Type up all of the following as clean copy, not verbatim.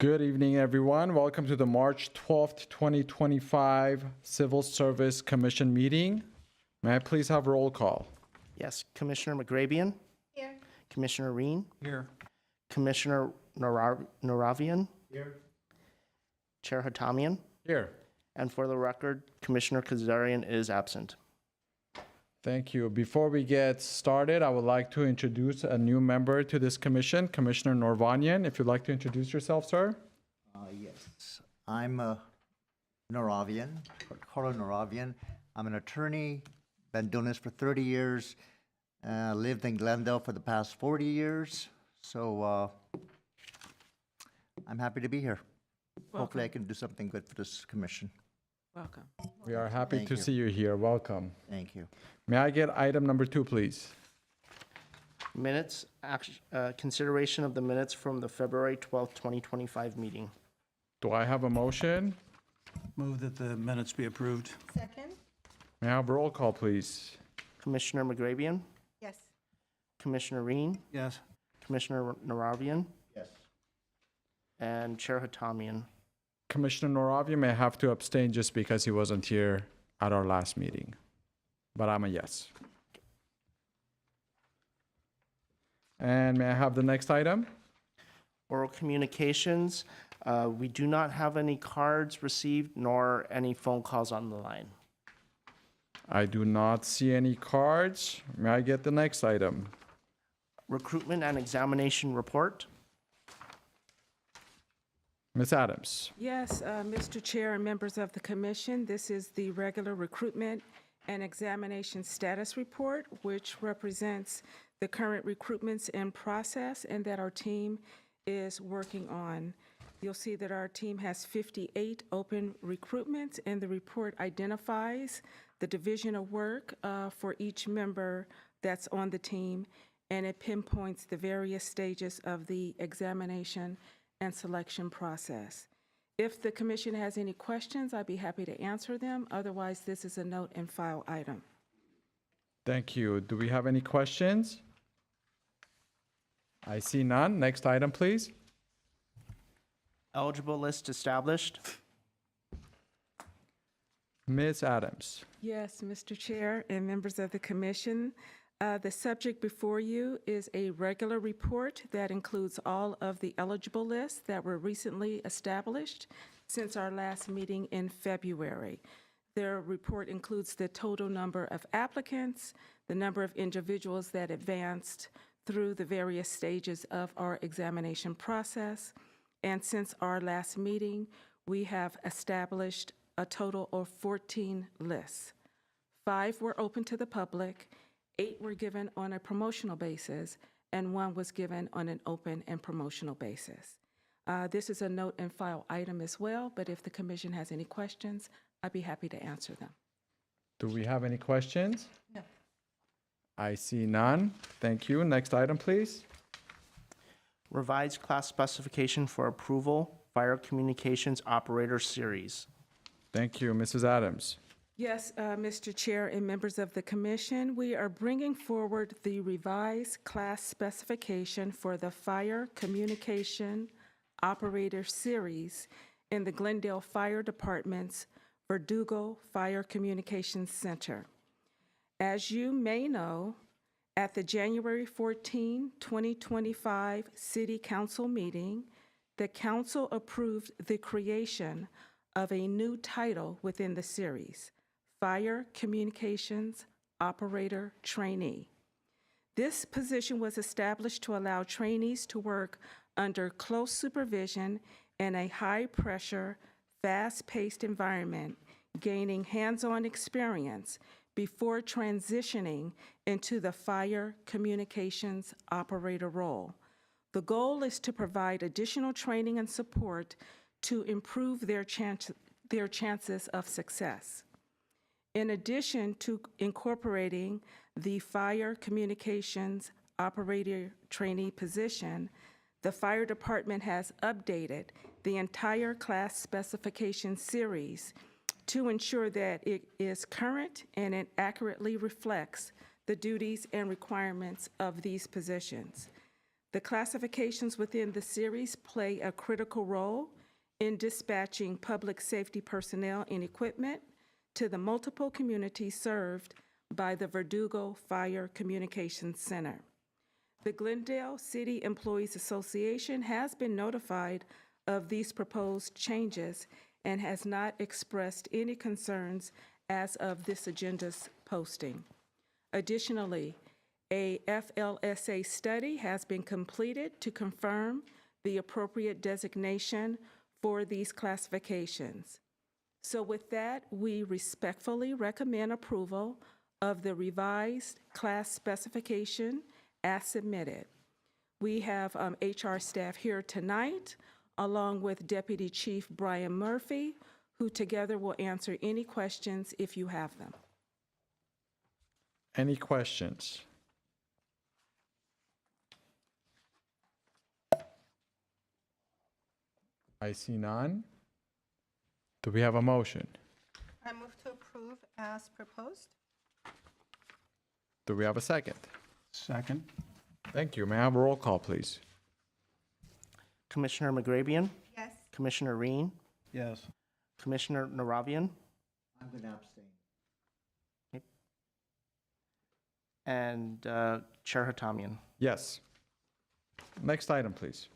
Good evening, everyone. Welcome to the March 12th, 2025 Civil Service Commission meeting. May I please have roll call? Yes, Commissioner McGrabian. Here. Commissioner Reen. Here. Commissioner Naravian. Here. Chair Hatamian. Here. And for the record, Commissioner Kazarian is absent. Thank you. Before we get started, I would like to introduce a new member to this commission, Commissioner Norvanyan. If you'd like to introduce yourself, sir. Yes, I'm Naravian, Carlo Naravian. I'm an attorney, been doing this for 30 years, lived in Glendale for the past 40 years. So I'm happy to be here. Hopefully I can do something good for this commission. Welcome. We are happy Thank to you. see you here. Welcome. Thank you. May I get item number 2, please? Minutes, consideration of the minutes from the February 12th, 2025 meeting. Do I have a motion? Move that the minutes be approved. Second? May I have roll call, please? Commissioner McGrabian. Yes. Commissioner Reen. Yes. Commissioner Naravian. Yes. And Chair Hatamian. Commissioner Noravia may have to abstain just because he wasn't here at our last meeting, but I'm a yes. And may I have the next item? Oral communications. We do not have any cards received nor any phone calls on the line. I do not see any cards. May I get the next item? Recruitment and examination report. Ms. Adams. Yes, Mr. Chair and members of the commission, this is the regular recruitment and examination status report, which represents the current recruitments in process and that our team is working on. You'll see that our team has 58 open recruitments, and the report identifies the division of work for each member that's on the team, and it pinpoints the various stages of the examination and selection process. If the commission has any questions, I'd be happy to answer them. Otherwise, this is a note and file item. Thank you. Do we have any questions? I see none. Next item, please. Eligible list established. Ms. Adams. Yes, Mr. Chair and members of the commission, the subject before you is a regular report that includes all of the eligible lists that were recently established since our last meeting in February. Their report includes the total number of applicants, the number of individuals that advanced through the various stages of our examination process, and since our last meeting, we have established a total of 14 lists. 5 were open to the public, 8 were given on a promotional basis, and 1 was given on an open and promotional basis. This is a note and file item as well, but if the commission has any questions, I'd be happy to answer them. Do we have any questions? No. I see none. Thank you. Next item, please. Revised class specification for approval, Fire Communications Operator Series. Thank you. Mrs. Adams. Yes, Mr. Chair and members of the commission, we are bringing forward the revised class specification for the Fire Communication Operator Series in the Glendale Fire Department's Verdugo Fire Communications Center. As you may know, at the January 14, 2025 City Council meeting, the council approved the creation of a new title within the series, Fire Communications Operator Trainee. This position was established to allow trainees to work under close supervision in a high-pressure, fast-paced environment, gaining hands-on experience before transitioning into the fire communications operator role. The goal is to provide additional training and support to improve their chances of success. In addition to incorporating the fire communications operator trainee position, the fire department has updated the entire class specification series to ensure that it is current and it accurately reflects the duties and requirements of these positions. The classifications within the series play a critical role in dispatching public safety personnel and equipment to the multiple communities served by the Verdugo Fire Communications Center. The Glendale City Employees Association has been notified of these proposed changes and has not expressed any concerns as of this agenda's posting. Additionally, a FLSA study has been completed to confirm the appropriate designation for these classifications. So with that, we respectfully recommend approval of the revised class specification as submitted. We have HR staff here tonight, along with Deputy Chief Brian Murphy, who together will answer any questions if you have them. Any questions? I see none. Do we have a motion? I move to approve as proposed. Do we have a second? Second. Thank you. May I have a roll call, please? Commissioner McGrabian, Yes. Commissioner Reen, Yes. Commissioner Naravian, I'm going to abstain. and Chair Hatamian. Yes. Next item, please.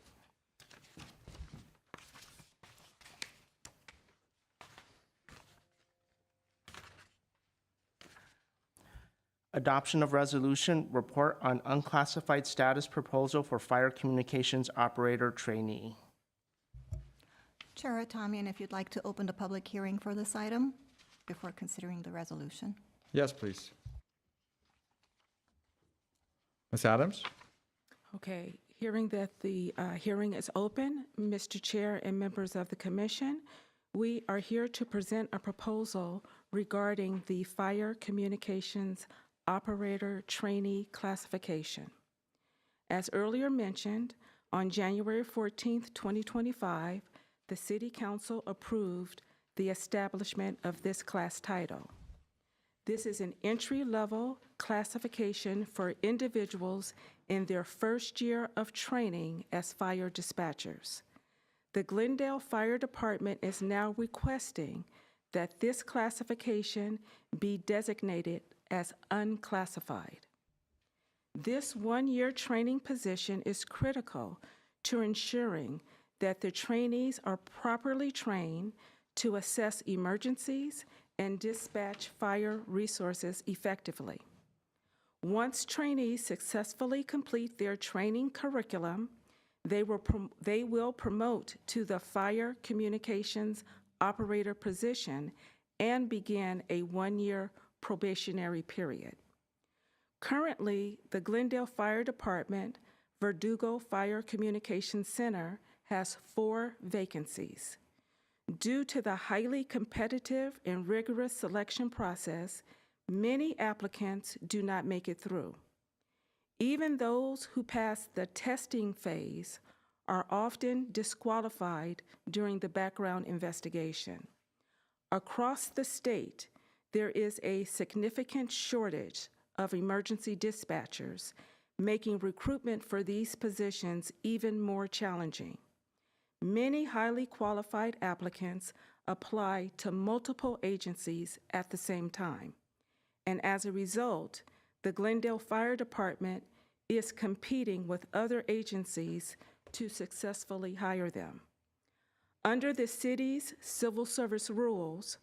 Adoption of resolution, report on unclassified status proposal for fire communications operator trainee. Chair Atamian, if you'd like to open the public hearing for this item before considering the resolution. Yes, please. Ms. Adams? Okay, hearing that the hearing is open, Mr. Chair and members of the commission, we are here to present a proposal regarding the fire communications operator trainee classification. As earlier mentioned, on January 14th, 2025, the City Council approved the establishment of this class title. This is an entry-level classification for individuals in their first year of training as fire dispatchers. The Glendale Fire Department is now requesting that this classification be designated as unclassified. This one-year training position is critical to ensuring that the trainees are properly trained to assess emergencies and dispatch fire resources effectively. Once trainees successfully complete their training curriculum, they will promote to the fire communications operator position and begin a one-year probationary period. Currently, the Glendale Fire Department Verdugo Fire Communications Center has 4 vacancies. Due to the highly competitive and rigorous selection process, many applicants do not make it through. Even those who pass the testing phase are often disqualified during the background investigation. Across the state, there is a significant shortage of emergency dispatchers, making recruitment for these positions even more challenging. Many highly qualified applicants apply to multiple agencies at the same time, and as a result, the Glendale Fire Department is competing with other agencies to successfully hire them. Under the city's civil service rules,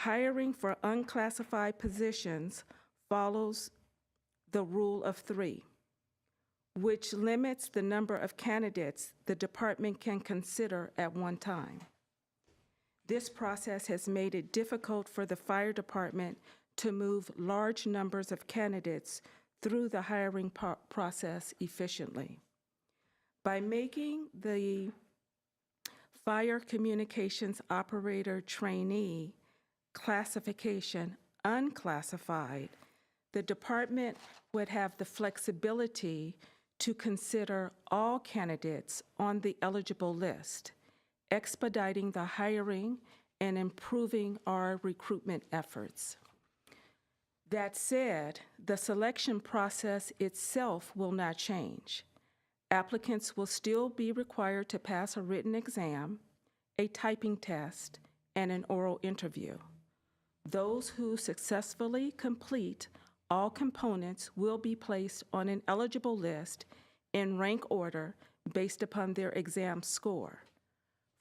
hiring for unclassified positions follows the rule of 3, which limits the number of candidates the department can consider at one time. This process has made it difficult for the fire department to move large numbers of candidates through the hiring process efficiently. By making the fire communications operator trainee classification unclassified, the department would have the flexibility to consider all candidates on the eligible list, expediting the hiring and improving our recruitment efforts. That said, the selection process itself will not change. Applicants will still be required to pass a written exam, a typing test, and an oral interview. Those who successfully complete all components will be placed on an eligible list in rank order based upon their exam score.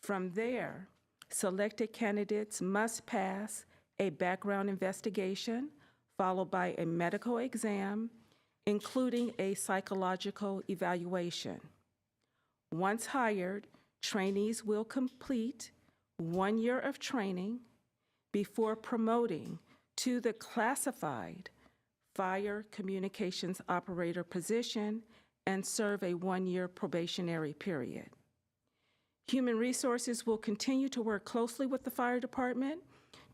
From there, selected candidates must pass a background investigation, followed by a medical exam, including a psychological evaluation. Once hired, trainees will complete 1 year of training before promoting to the classified fire communications operator position and serve a 1-year probationary period. Human Resources will continue to work closely with the fire department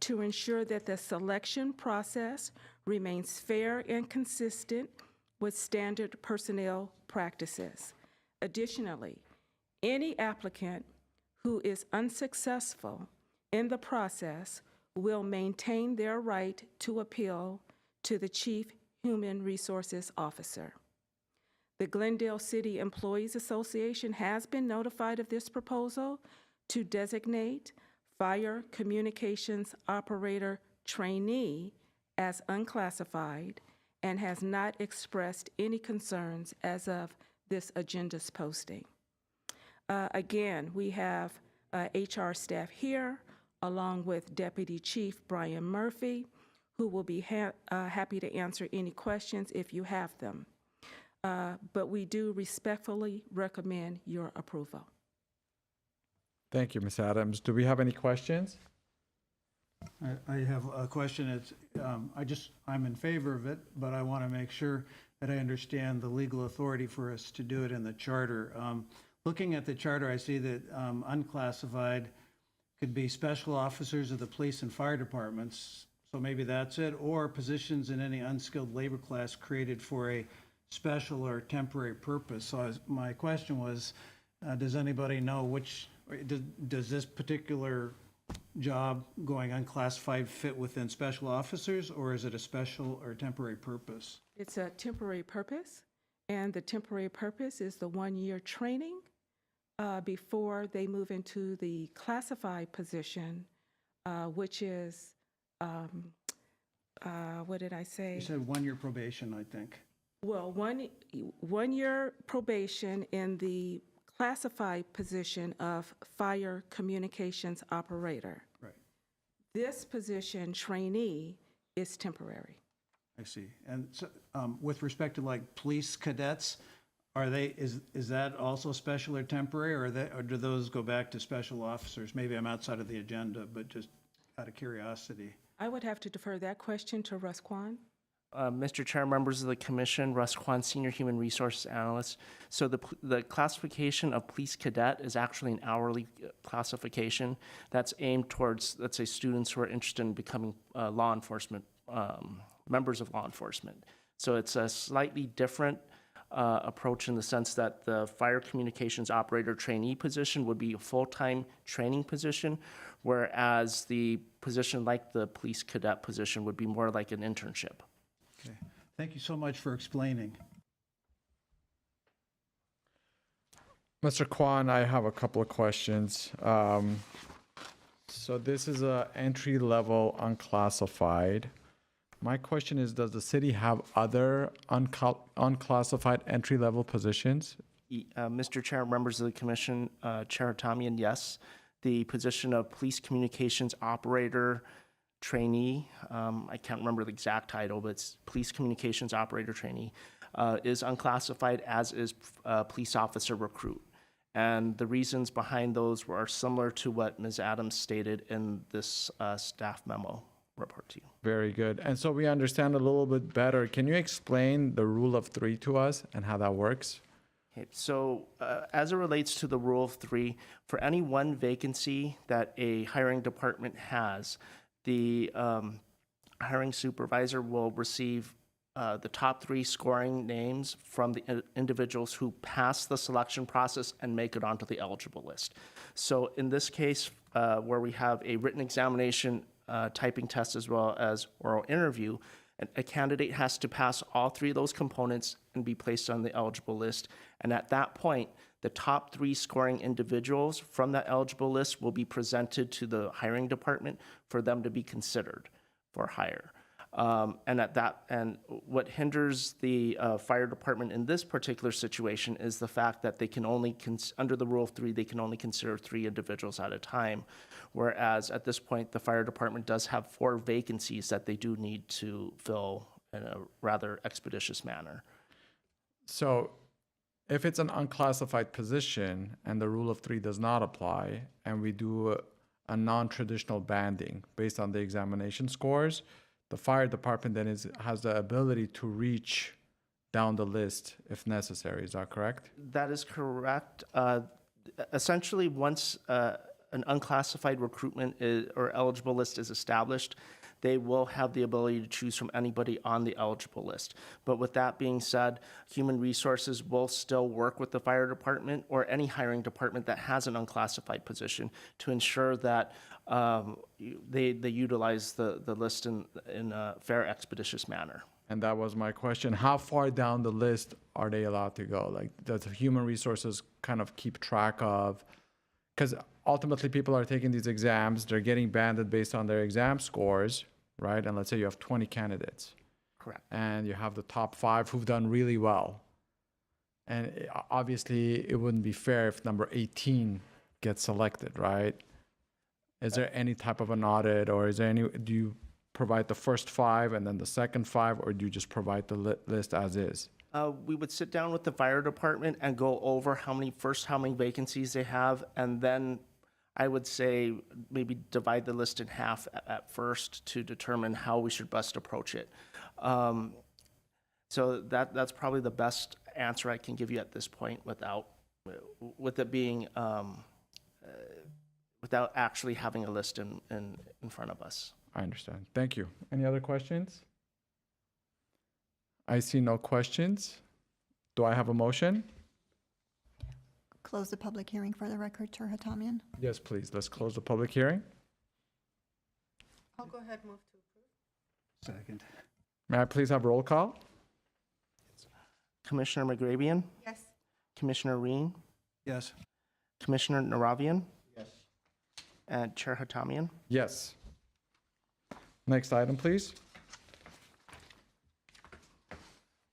to ensure that the selection process remains fair and consistent with standard personnel practices. Additionally, any applicant who is unsuccessful in the process will maintain their right to appeal to the Chief Human Resources Officer. The Glendale City Employees Association has been notified of this proposal to designate Fire Communications Operator Trainee as unclassified and has not expressed any concerns as of this agenda's posting. Again, we have HR staff here, along with Deputy Chief Brian Murphy, who will be happy to answer any questions if you have them. But we do respectfully recommend your approval. Thank you, Ms. Adams. Do we have any questions? I have a question. It's, I'm in favor of it, but I want to make sure that I understand the legal authority for us to do it in the charter. Looking at the charter, I see that unclassified could be special officers of the police and fire departments, so maybe that's it, or positions in any unskilled labor class created for a special or temporary purpose. So my question was, does anybody know which, does this particular job going unclassified fit within special officers, or is it a special or temporary purpose? It's a temporary purpose, and the temporary purpose is the 1-year training before they move into the classified position which is, what did I say? You said 1-year probation, I think. Well, one year probation in the classified position of fire communications operator. Right, This position, trainee, is temporary. I see. And so, with respect to like police cadets, is that also special or temporary, or do those go back to special officers? Maybe I'm outside of the agenda, but just out of curiosity. I would have to defer that question to Russ Kwan. Mr. Chair, members of the commission, Russ Kwan, Senior Human Resources Analyst. So the classification of police cadet is actually an hourly classification that's aimed towards, let's say, students who are interested in becoming law enforcement, members of law enforcement. So it's a slightly different approach in the sense that the fire communications operator trainee position would be a full-time training position, whereas the position like the police cadet position would be more like an internship. Okay. Thank you so much for explaining. Mr. Kwan, I have a couple of questions. So this is a entry-level unclassified. My question is, does the city have other unclassified entry-level positions? Mr. Chair, members of the commission, Chair Hatamian, yes. The position of police communications operator trainee, I can't remember the exact title, but it's police communications operator trainee, is unclassified, as is police officer recruit. And the reasons behind those are similar to what Ms. Adams stated in this staff memo report to you. Very good. And so we understand a little bit better. Can you explain the rule of three to us and how that works? Okay, so as it relates to the rule of three, for any one vacancy that a hiring department has, the hiring supervisor will receive the top 3 scoring names from the individuals who pass the selection process and make it onto the eligible list. So in this case, where we have a written examination, typing test, as well as oral interview, a candidate has to pass all 3 of those components and be placed on the eligible list. And at that point, the top 3 scoring individuals from that eligible list will be presented to the hiring department for them to be considered for hire. And what hinders the fire department in this particular situation is the fact that they can only, under the rule of 3, they can only consider 3 individuals at a time. Whereas at this point, the fire department does have 4 vacancies that they do need to fill in a rather expeditious manner. So if it's an unclassified position and the rule of 3 does not apply, and we do a non-traditional banding based on the examination scores, the fire department then has the ability to reach down the list if necessary. Is that correct? That is correct. Essentially, once an unclassified recruitment or eligible list is established, they will have the ability to choose from anybody on the eligible list. But with that being said, Human Resources will still work with the fire department or any hiring department that has an unclassified position to ensure that they utilize the list in a fair, expeditious manner. And that was my question. How far down the list are they allowed to go? Like, does Human Resources kind of keep track of? Because ultimately, people are taking these exams, they're getting banded based on their exam scores, right? And let's say you have 20 candidates. Correct. And you have the top 5 who've done really well. And obviously, it wouldn't be fair if number 18 gets selected, right? Is there any type of an audit, or do you provide the first 5 and then the second 5, or do you just provide the list as is? We would sit down with the fire department and go over how many vacancies they have, and then I would say maybe divide the list in half at first to determine how we should best approach it. So that's probably the best answer I can give you at this point with it being without actually having a list in front of us. I understand. Thank you. Any other questions? I see no questions. Do I have a motion? Close the public hearing for the record, Chair Hatamian. Yes, please. Let's close the public hearing. I'll go ahead and move to approve. Second. May I please have roll call? Commissioner McGrabian, Yes. Commissioner Reen, Yes. Commissioner Naravian, Yes. and Chair Hatamian. Yes. Next item, please.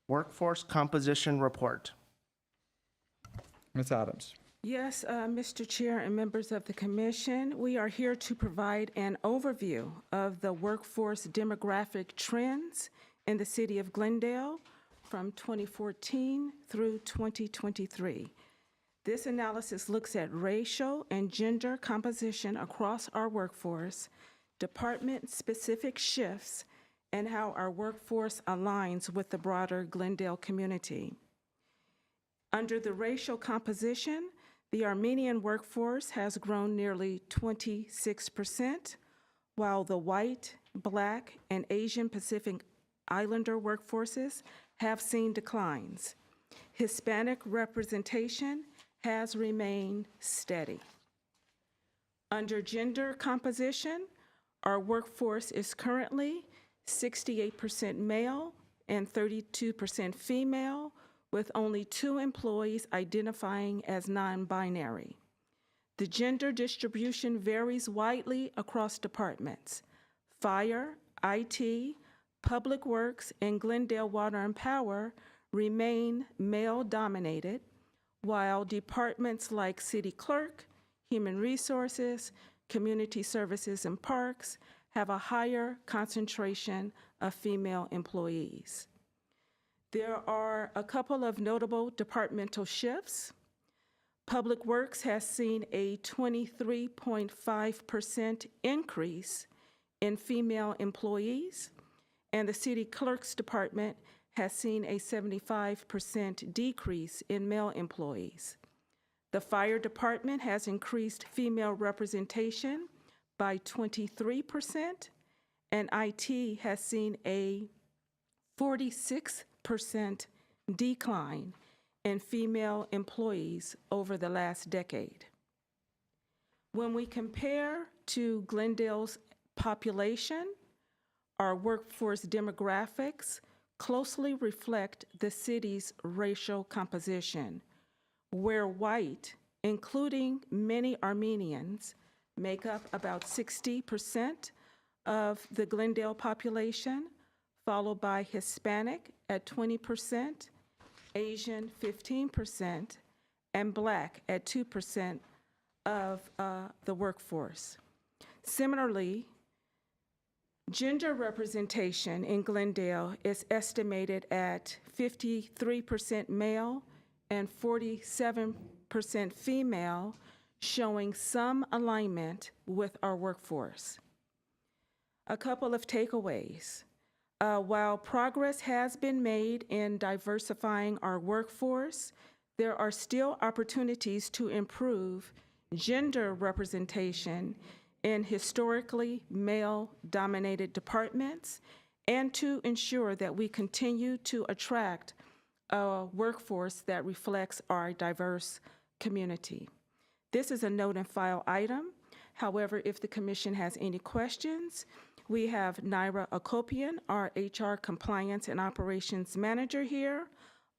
Workforce Composition Report. Ms. Adams. Yes, Mr. Chair and members of the commission, we are here to provide an overview of the workforce demographic trends in the city of Glendale from 2014 through 2023. This analysis looks at racial and gender composition across our workforce, department-specific shifts, and how our workforce aligns with the broader Glendale community. Under the racial composition, the Armenian workforce has grown nearly 26%, while the white, Black, and Asian Pacific Islander workforces have seen declines. Hispanic representation has remained steady. Under gender composition, our workforce is currently 68% male and 32% female, with only 2 employees identifying as non-binary. The gender distribution varies widely across departments. Fire, IT, Public Works, and Glendale Water and Power remain male-dominated, while departments like City Clerk, Human Resources, Community Services, and Parks have a higher concentration of female employees. There are a couple of notable departmental shifts. Public Works has seen a 23.5% increase in female employees, and the City Clerk's Department has seen a 75% decrease in male employees. The Fire Department has increased female representation by 23%, and IT has seen a 46% decline in female employees over the last decade. When we compare to Glendale's population, our workforce demographics closely reflect the city's racial composition, where white, including many Armenians, make up about 60% of the Glendale population, followed by Hispanic at 20%, Asian 15%, and Black at 2% of the workforce. Similarly, gender representation in Glendale is estimated at 53% male and 47% female, showing some alignment with our workforce. A couple of takeaways. While progress has been made in diversifying our workforce, there are still opportunities to improve gender representation in historically male-dominated departments and to ensure that we continue to attract a workforce that reflects our diverse community. This is a note and file item. However, if the commission has any questions, we have Naira Akopian, our HR Compliance and Operations Manager here,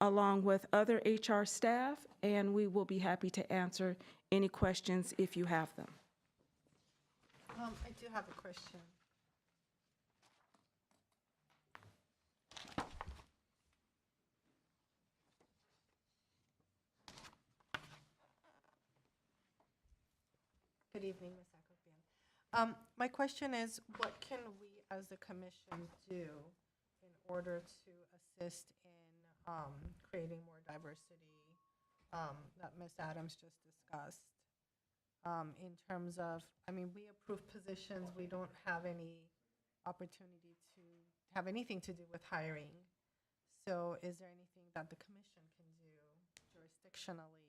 along with other HR staff, and we will be happy to answer any questions if you have them. I do have a question. Good evening, Ms. Akopian. My question is, what can we as the commission do in order to assist in creating more diversity that Ms. Adams just discussed? In terms of, I mean, we approve positions, we don't have any opportunity to have anything to do with hiring. So is there anything that the commission can do jurisdictionally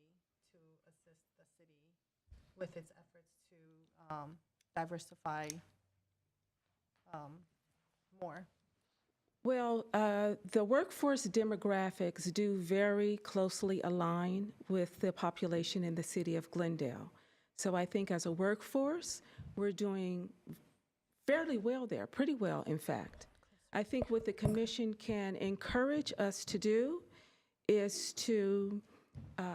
to assist the city with its efforts to diversify more? Well, the workforce demographics do very closely align with the population in the city of Glendale. So I think as a workforce, we're doing fairly well there, pretty well, in fact. I think what the commission can encourage us to do is to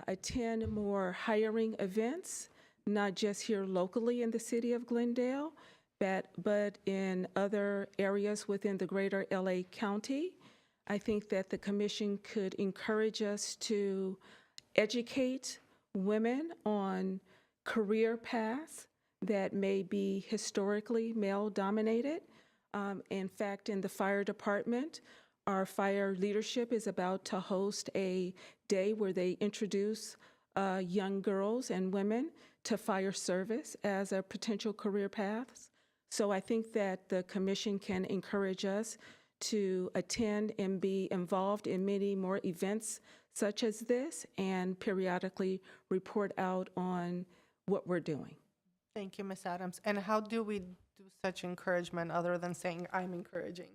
attend more hiring events not just here locally in the city of Glendale, but in other areas within the greater LA County. I think that the commission could encourage us to educate women on career paths that may be historically male-dominated. In fact, in the fire department, our fire leadership is about to host a day where they introduce young girls and women to fire service as a potential career paths. So I think that the commission can encourage us to attend and be involved in many more events such as this and periodically report out on what we're doing. Thank you, Ms. Adams. And how do we do such encouragement other than saying, I'm encouraging?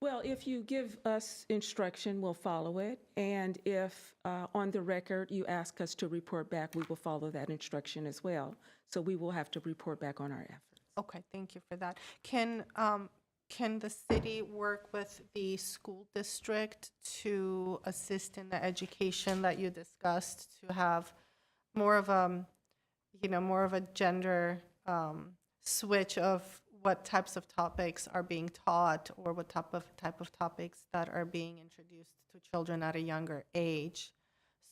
Well, if you give us instruction, we'll follow it. And if on the record you ask us to report back, we will follow that instruction as well. So we will have to report back on our efforts. Okay, thank you for that. Can the city work with the school district to assist in the education that you discussed, to have more of a gender switch of what types of topics are being taught, or what type of topics that are being introduced to children at a younger age,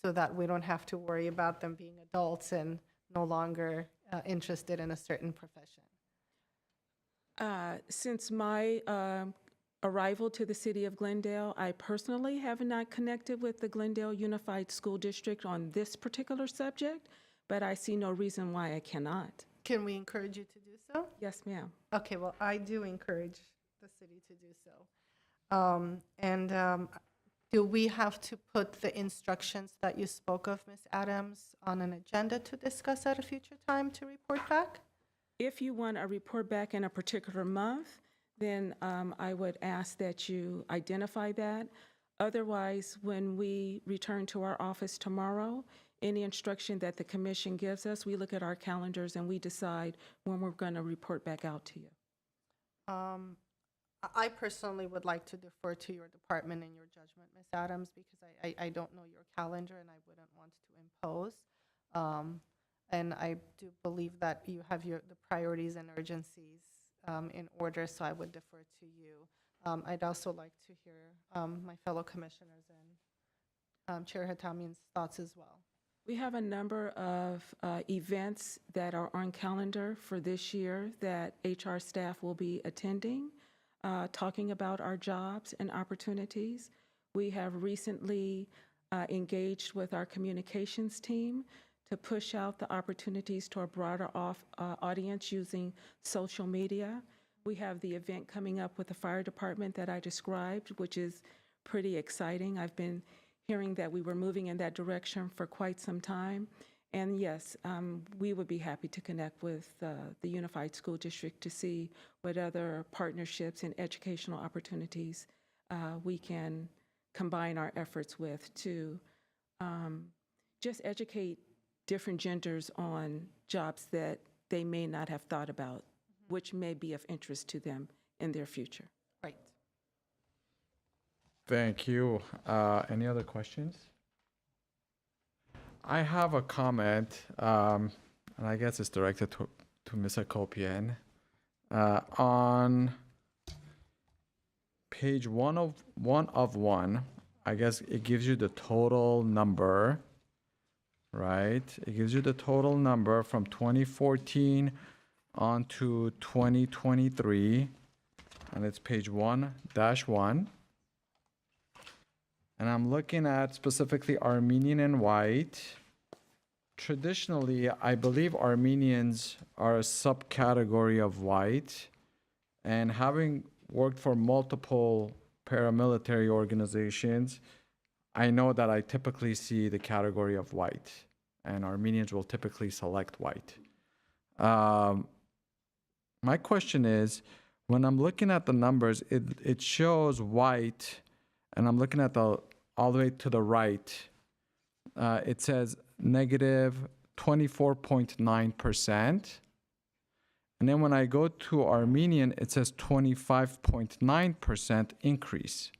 so that we don't have to worry about them being adults and no longer interested in a certain profession? Since my arrival to the city of Glendale, I personally have not connected with the Glendale Unified School District on this particular subject, but I see no reason why I cannot. Can we encourage you to do so? Yes, ma'am. Okay, well, I do encourage the city to do so. Do we have to put the instructions that you spoke of, Ms. Adams, on an agenda to discuss at a future time to report back? If you want a report back in a particular month, then I would ask that you identify that. Otherwise, when we return to our office tomorrow, any instruction that the commission gives us, we look at our calendars and we decide when we're going to report back out to you. I personally would like to defer to your department and your judgment, Ms. Adams, because I don't know your calendar and I wouldn't want to impose. And I do believe that you have the priorities and urgencies in order, so I would defer to you. I'd also like to hear my fellow commissioners and Chair Hatamian's thoughts as well. We have a number of events that are on calendar for this year that HR staff will be attending, talking about our jobs and opportunities. We have recently engaged with our communications team to push out the opportunities to a broader audience using social media. We have the event coming up with the fire department that I described, which is pretty exciting. I've been hearing that we were moving in that direction for quite some time. And yes, we would be happy to connect with the Unified School District to see what other partnerships and educational opportunities we can combine our efforts with to just educate different genders on jobs that they may not have thought about, which may be of interest to them in their future. Right. Thank you. Any other questions? I have a comment, and I guess it's directed to Ms. Akopian. On page one of one, I guess it gives you the total number, right? It gives you the total number from 2014 on to 2023, and it's page 1-1. And I'm looking at specifically Armenian and white. Traditionally, I believe Armenians are a subcategory of white. And having worked for multiple paramilitary organizations, I know that I typically see the category of white, and Armenians will typically select white. My question is, when I'm looking at the numbers, it shows white, and I'm looking at all the way to the right. It says negative 24.9%. And then when I go to Armenian, it says 25.9% increase.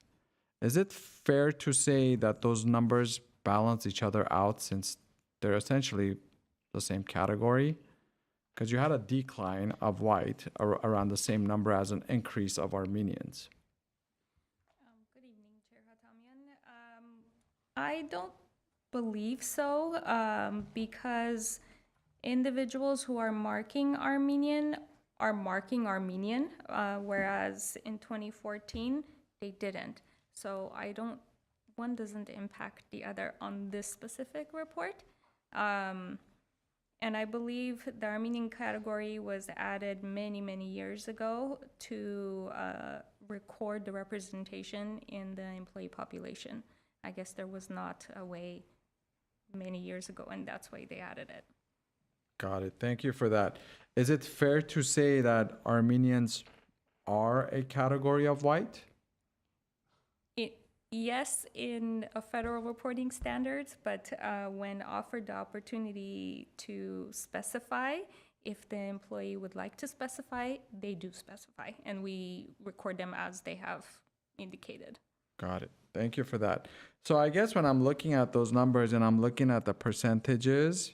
Is it fair to say that those numbers balance each other out, since they're essentially the same category, because you had a decline of white around the same number as an increase of Armenians. Good evening, Chair Hatamian. I don't believe so, because individuals who are marking Armenian, whereas in 2014, they didn't. So one doesn't impact the other on this specific report. And I believe the Armenian category was added many, many years ago to record the representation in the employee population. I guess there was not a way many years ago, and that's why they added it. Got it. Thank you for that. Is it fair to say that Armenians are a category of white? Yes, in a federal reporting standards, but when offered the opportunity to specify, if the employee would like to specify, they do specify, and we record them as they have indicated. Got it. Thank you for that. So I guess when I'm looking at those numbers and I'm looking at the percentages,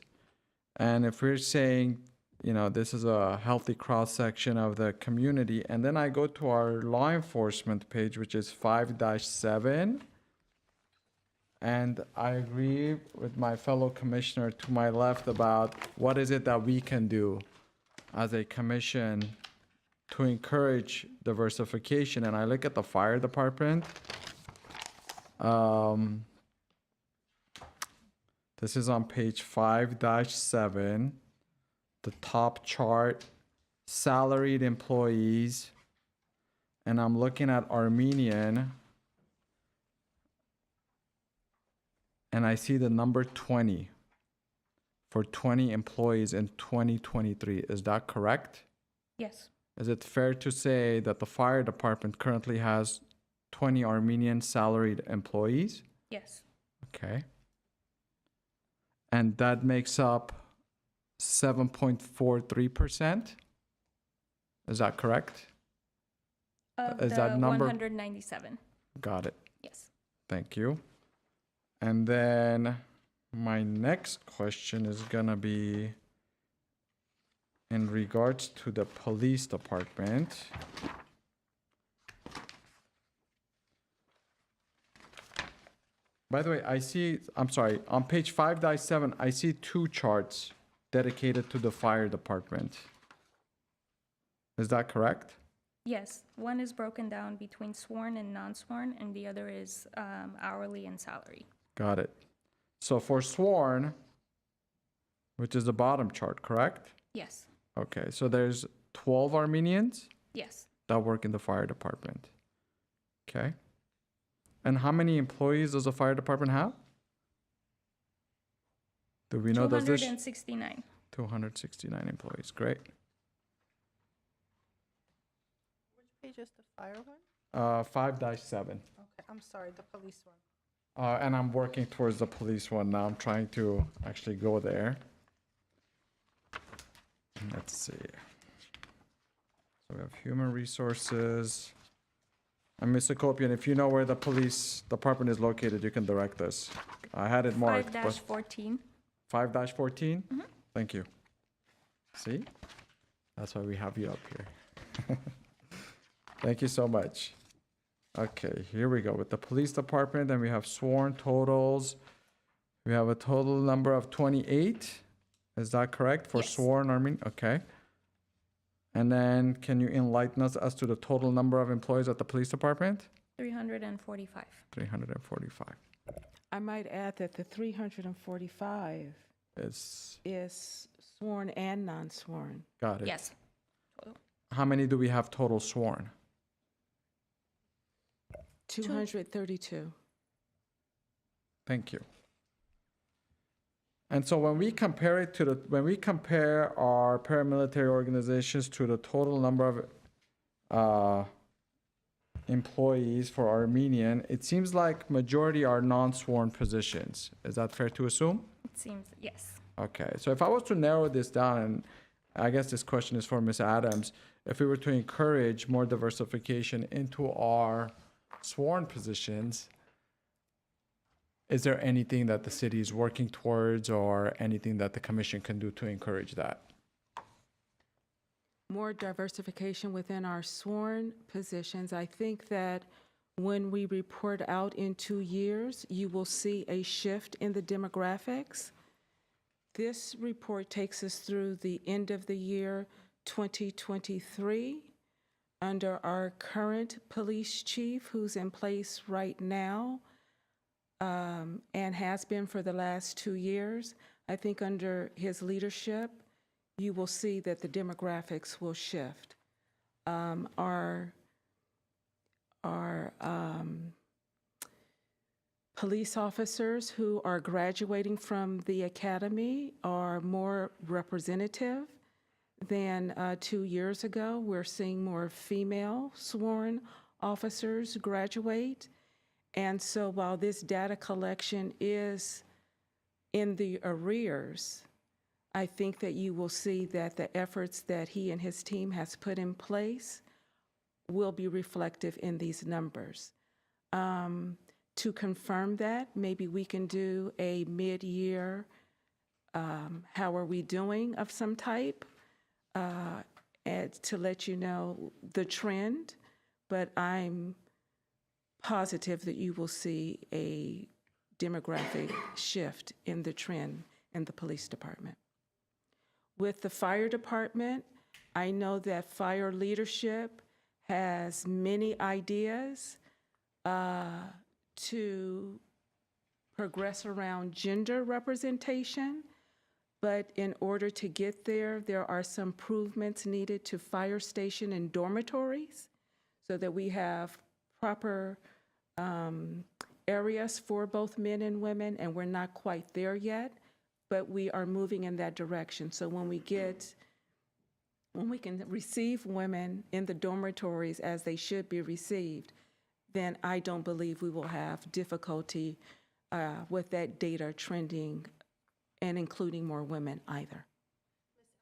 and if we're saying, you know, this is a healthy cross-section of the community, and then I go to our law enforcement page, which is 5-7, and I agree with my fellow commissioner to my left about what is it that we can do as a commission to encourage diversification. And I look at the fire department. This is on page 5-7. The top chart, salaried employees, and I'm looking at Armenian, and I see the number 20 for 20 employees in 2023. Is that correct? Yes. Is it fair to say that the fire department currently has 20 Armenian salaried employees? Yes. Okay. And that makes up 7.43%. Is that correct? Of Is the that number- 197. Got it. Yes. Thank you. And then my next question is gonna be in regards to the police department. By the way, I'm sorry, on page 5-7, I see two charts dedicated to the fire department. Is that correct? Yes. One is broken down between sworn and non-sworn, and the other is hourly and salary. Got it. So for sworn, which is the bottom chart, correct? Yes. Okay, so there's 12 Armenians Yes. that work in the fire department. Okay. And how many employees does the fire department have? Do we know, does this? 269. 269 employees, great. Which page is the fire one? 5-7. Okay, I'm sorry, the police one. And I'm working towards the police one now. I'm trying to actually go there. Let's see. So we have human resources. And Ms. Akopian, if you know where the police department is located, you can direct us. I had it marked. but- 5-14. 5-14? Thank you. See? That's why we have you up here. Thank you so much. Okay, here we go. With the police department, and we have sworn totals. We have a total number of 28. Is that correct? For Yes. sworn Armenian? Okay. And then can you enlighten us as to the total number of employees at the police department? 345. 345. I might add that the 345 It's, is sworn and non-sworn. got it. Yes. How many do we have total sworn? 232. Thank you. And so when we compare it to when we compare our paramilitary organizations to the total number of employees for Armenian, it seems like majority are non-sworn positions. Is that fair to assume? It seems, yes. Okay, so if I was to narrow this down, and I guess this question is for Ms. Adams, if we were to encourage more diversification into our sworn positions, Is there anything that the city is working towards or anything that the commission can do to encourage that? More diversification within our sworn positions. I think that when we report out in 2 years, you will see a shift in the demographics. This report takes us through the end of the year 2023. Under our current police chief, who's in place right now, and has been for the last 2 years, I think under his leadership, you will see that the demographics will shift. Our police officers who are graduating from the academy are more representative than 2 years ago. We're seeing more female sworn officers graduate. And so while this data collection is in the arrears, I think that you will see that the efforts that he and his team has put in place will be reflective in these numbers. To confirm that, maybe we can do a mid-year, how are we doing of some type, and to let you know the trend, but I'm positive that you will see a demographic shift in the trend in the police department. With the fire department, I know that fire leadership has many ideas to progress around gender representation, but in order to get there, there are some improvements needed to fire station and dormitories so that we have proper areas for both men and women, and we're not quite there yet, but we are moving in that direction. So when we can receive women in the dormitories as they should be received, then I don't believe we will have difficulty with that data trending and including more women either.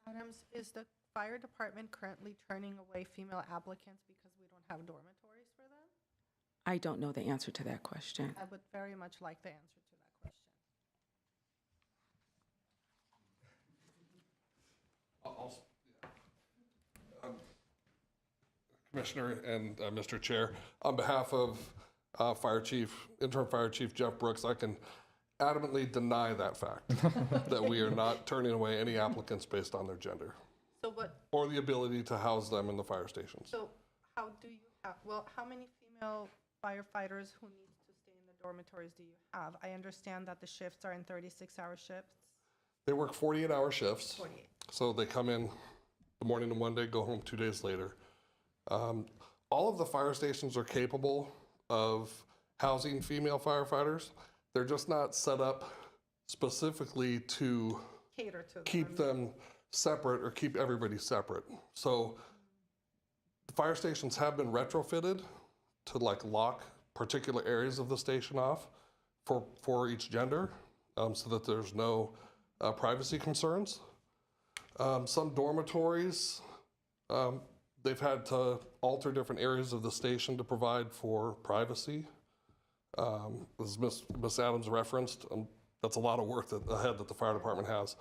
Ms. Adams, is the fire department currently turning away female applicants because we don't have dormitories for them? I don't know the answer to that question. I would very much like the answer to that question. Commissioner and Mr. Chair, on behalf of Interim Fire Chief Jeff Brooks, I can adamantly deny that fact, that we are not turning away any applicants based on their gender So what, or the ability to house them in the fire stations. so how do you have, well, how many female firefighters who need to stay in the dormitories do you have? I understand that the shifts are in 36-hour shifts. They work 48-hour shifts. 48. So they come in the morning of one day, go home 2 days later. All of the fire stations are capable of housing female firefighters. They're just not set up specifically to Cater to keep them separate or keep everybody separate. So the fire stations have been retrofitted to like lock particular areas of the station off for each gender, so that there's no privacy concerns. Some dormitories, they've had to alter different areas of the station to provide for privacy. As Ms. Adams referenced, that's a lot of work ahead that the fire department has.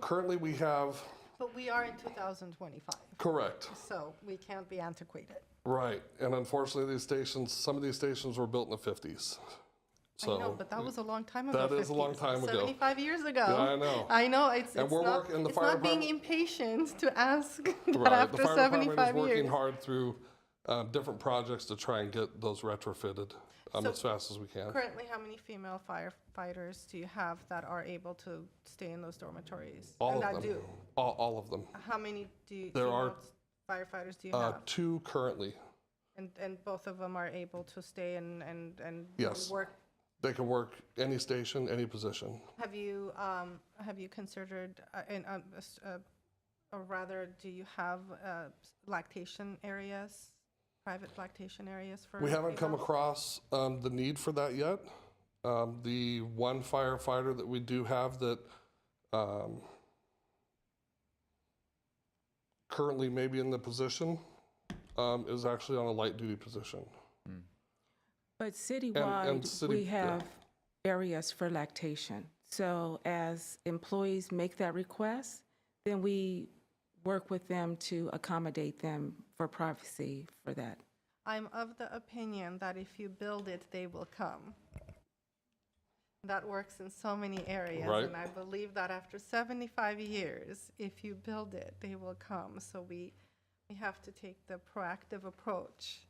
Currently, we have. But we are in 2025. Correct. So we can't be antiquated. Right, and unfortunately, some of these stations were built in the 50s. So I know, but that was a long time ago. that is a long time ago. 75 years ago. Yeah, I know. I know. It's we're not, working- the it's fire not being department- impatient to ask that Right, after the fire department 75 is working years. hard through different projects to try and get those retrofitted So as fast as we can. Currently, how many female firefighters do you have that are able to stay in those dormitories? All and of that them. do? All of them. How many do you, There are, female firefighters do you have? 2 currently. And both of them are able to stay and Yes. work. They can work any station, any position. Have you considered, or rather, do you have lactation areas, private lactation areas for? We haven't come females? across the need for that yet. The one firefighter that we do have that currently may be in the position is actually on a light duty position. But citywide, city- we have areas for lactation. So as employees make that request, then we work with them to accommodate them for privacy for that. I'm of the opinion that if you build it, they will come. That works in so many areas. Right. And I believe that after 75 years, if you build it, they will come. So we have to take the proactive approach.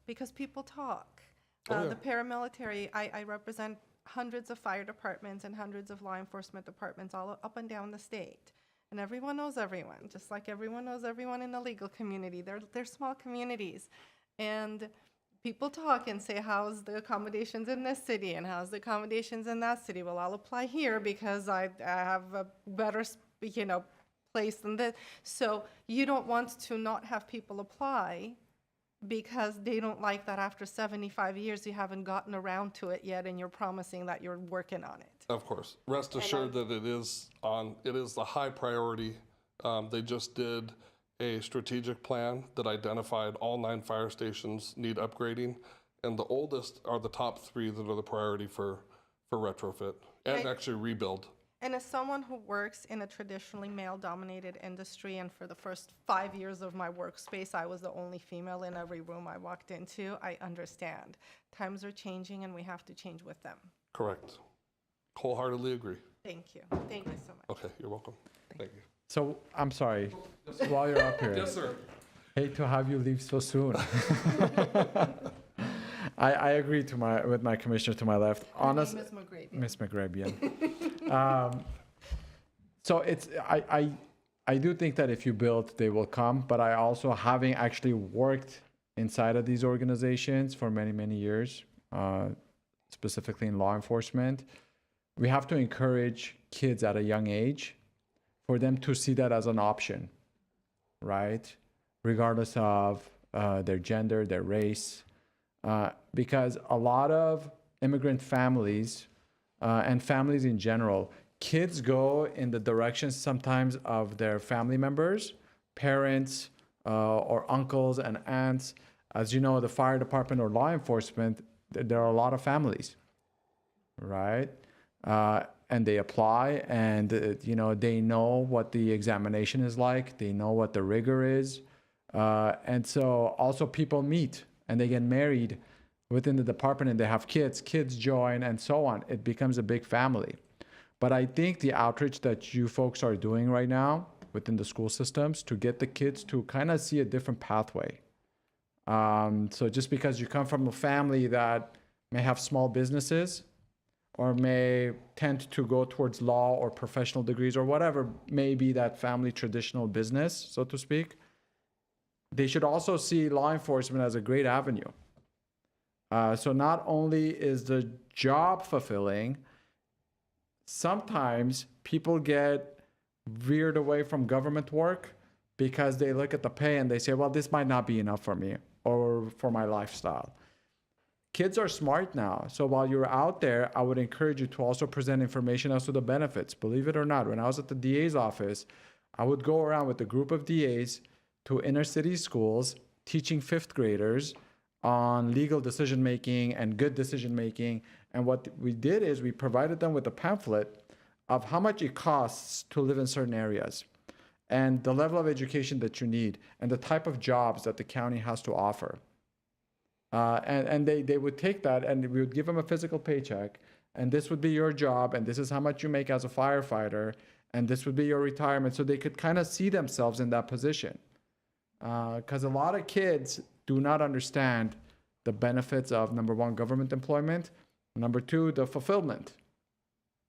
Because people talk. Oh, yeah. The paramilitary, I represent hundreds of fire departments and hundreds of law enforcement departments all up and down the state. And everyone knows everyone, just like everyone knows everyone in the legal community. They're small communities. And people talk and say, how's the accommodations in this city and how's the accommodations in that city? Well, I'll apply here because I have a better, place than this. So you don't want to not have people apply because they don't like that after 75 years you haven't gotten around to it yet and you're promising that you're working on it. Of course. Rest assured that it is the high priority. They just did a strategic plan that identified all 9 fire stations need upgrading, and the oldest are the top 3 that are the priority for retrofit and actually rebuild. And as someone who works in a traditionally male-dominated industry, and for the first 5 years of my workspace, I was the only female in every room I walked into, I understand. Times are changing, and we have to change with them. Correct. Wholeheartedly agree. Thank you. Thank you so much. Okay, you're welcome. Thank you. So, I'm sorry, while you're up here. Yes, sir. Hate to have you leave so soon. I agree with my commissioner to my left. Honest, Ms. McGrady. Miss McGrabian. So I do think that if you build, they will come. But I also, having actually worked inside of these organizations for many, many years, specifically in law enforcement, we have to encourage kids at a young age for them to see that as an option, right? Regardless of their gender, their race. Because a lot of immigrant families and families in general, kids go in the direction sometimes of their family members, parents, or uncles and aunts. As you know, the fire department or law enforcement, there are a lot of families, right? And they apply, and they know what the examination is like. They know what the rigor is, and so also people meet and they get married within the department, and they have kids join, and so on. It becomes a big family. But I think the outreach that you folks are doing right now within the school systems to get the kids to kind of see a different pathway. So just because you come from a family that may have small businesses or may tend to go towards law or professional degrees or whatever may be that family traditional business, so to speak, they should also see law enforcement as a great avenue. So not only is the job fulfilling, sometimes people get veered away from government work because they look at the pay and they say, well, this might not be enough for me or for my lifestyle. Kids are smart now. So while you're out there, I would encourage you to also present information as to the benefits. Believe it or not, when I was at the DA's office, I would go around with a group of DAs to inner city schools teaching 5th graders on legal decision making and good decision making. And what we did is we provided them with a pamphlet of how much it costs to live in certain areas and the level of education that you need and the type of jobs that the county has to offer. And they would take that and we would give them a physical paycheck, and this would be your job, and this is how much you make as a firefighter, and this would be your retirement, so they could kind of see themselves in that position. Because a lot of kids do not understand the benefits of, number one, government employment, number two, the fulfillment.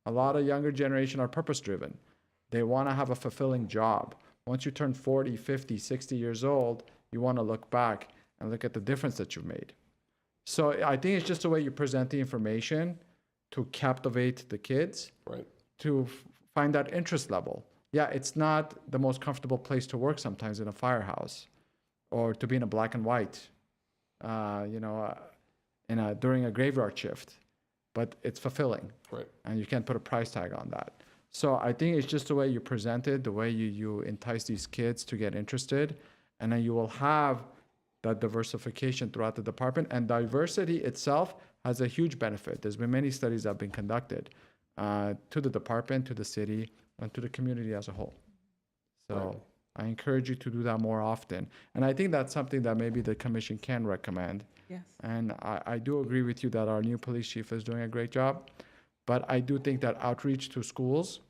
A lot of younger generation are purpose-driven. They want to have a fulfilling job. Once you turn 40, 50, 60 years old, you want to look back and look at the difference that you've made. So I think it's just the way you present the information to captivate the kids, Right. to find that interest level. Yeah, it's not the most comfortable place to work sometimes in a firehouse or to be in a black and white, during a graveyard shift, but it's fulfilling. Right. And you can't put a price tag on that. So I think it's just the way you present it, the way you entice these kids to get interested, and then you will have that diversification throughout the department. And diversity itself has a huge benefit. There's been many studies that have been conducted to the department, to the city, and to the community as a whole. So I encourage you to do that more often. And I think that's something that maybe the commission can recommend. Yes. And I do agree with you that our new police chief is doing a great job. But I do think that outreach to schools,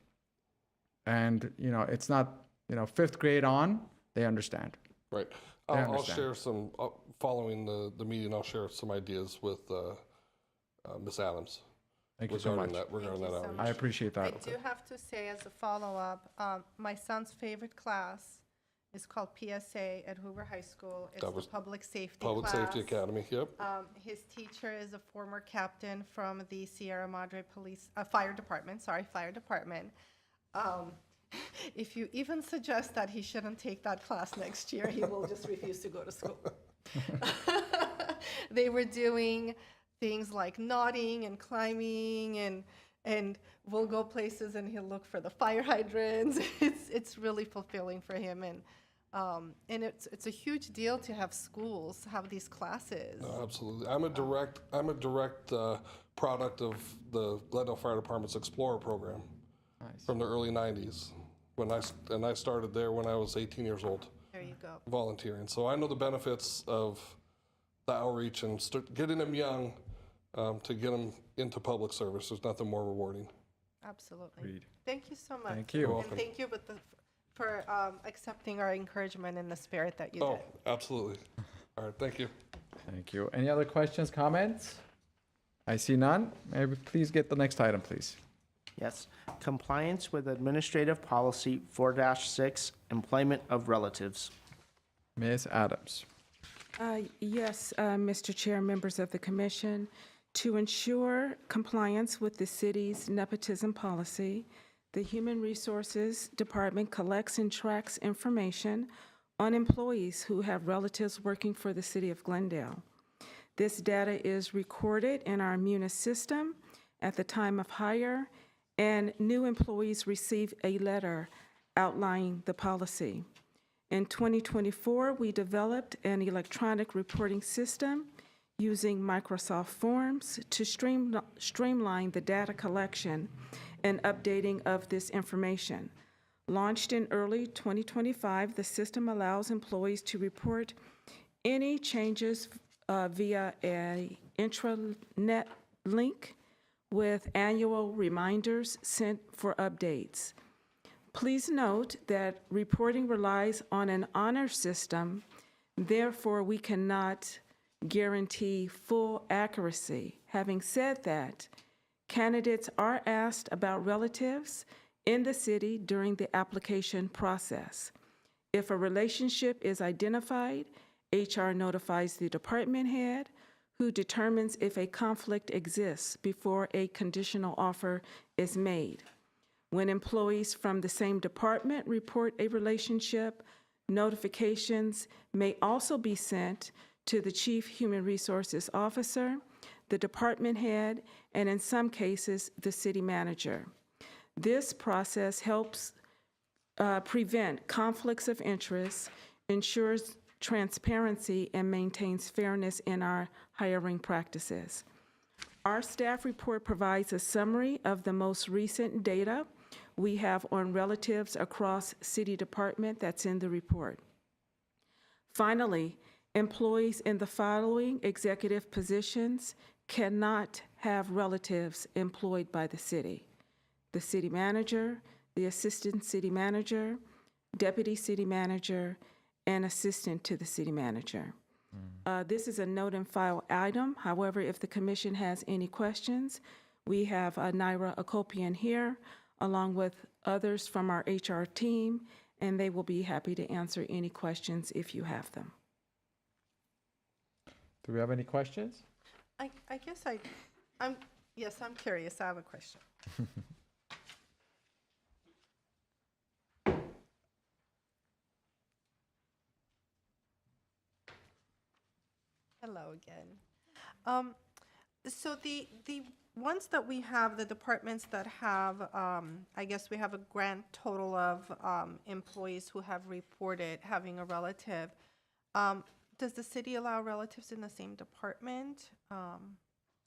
and, it's not, 5th grade on, they understand. Right. I I'll understand. share some, following the meeting, I'll share some ideas with Ms. Adams Thank you so regarding much. regarding Thank that you so outreach. I appreciate I that. do have to say as a follow-up, my son's favorite class is called PSA at Hoover High School. It's That the was Public Safety Public Safety class. Academy, yep. His teacher is a former captain from the Sierra Madre Fire Department. If you even suggest that he shouldn't take that class next year, he will just refuse to go to school. They were doing things like nodding and climbing, and we'll go places and he'll look for the fire hydrants. It's really fulfilling for him, and it's a huge deal to have schools have these classes. No, absolutely. I'm a direct product of the Glendale Fire Department's Explorer program Nice. from the early 90s. And I started there when I was 18 years old, There you go. volunteering. So I know the benefits of the outreach and getting them young to get them into public service. There's nothing more rewarding. Absolutely. Agreed. Thank you so much. Thank you. You're And welcome. thank you for accepting our encouragement in the spirit that you Oh, did. absolutely. All right, thank you. Thank you. Any other questions, comments? I see none. Maybe please get the next item, please. Yes. Compliance with Administrative Policy 4-6, Employment of Relatives. Ms. Adams. Yes, Mr. Chair, members of the commission, to ensure compliance with the city's nepotism policy, the Human Resources Department collects and tracks information on employees who have relatives working for the city of Glendale. This data is recorded in our Munis system at the time of hire, and new employees receive a letter outlining the policy. In 2024, we developed an electronic reporting system using Microsoft Forms to streamline the data collection and updating of this information. Launched in early 2025, the system allows employees to report any changes via an intranet link with annual reminders sent for updates. Please note that reporting relies on an honor system, therefore we cannot guarantee full accuracy. Having said that, candidates are asked about relatives in the city during the application process. If a relationship is identified, HR notifies the department head, who determines if a conflict exists before a conditional offer is made. When employees from the same department report a relationship, notifications may also be sent to the Chief Human Resources Officer, the department head, and in some cases, the city manager. This process helps prevent conflicts of interest, ensures transparency, and maintains fairness in our hiring practices. Our staff report provides a summary of the most recent data we have on relatives across city department that's in the report. Finally, employees in the following executive positions cannot have relatives employed by the city: the city manager, the assistant city manager, deputy city manager, and assistant to the city manager. This is a note and file item. However, if the commission has any questions, we have Naira Akopian here, along with others from our HR team, and they will be happy to answer any questions if you have them. Do we have any questions? I guess I'm curious. I have a question. Hello again. So the ones that we have, the departments that have, I guess we have a grand total of employees who have reported having a relative. does the city allow relatives in the same department?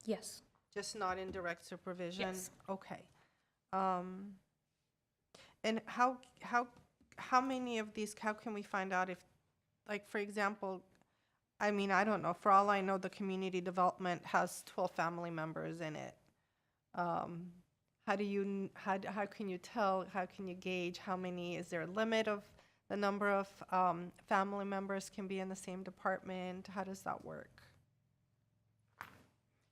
Yes. Just not in direct supervision? Yes. Okay. And how many of these, how can we find out if, like, for example, I mean, I don't know, for all I know, the community development has 12 family members in it. How can you tell, how can you gauge how many, is there a limit of the number of family members can be in the same department? How does that work?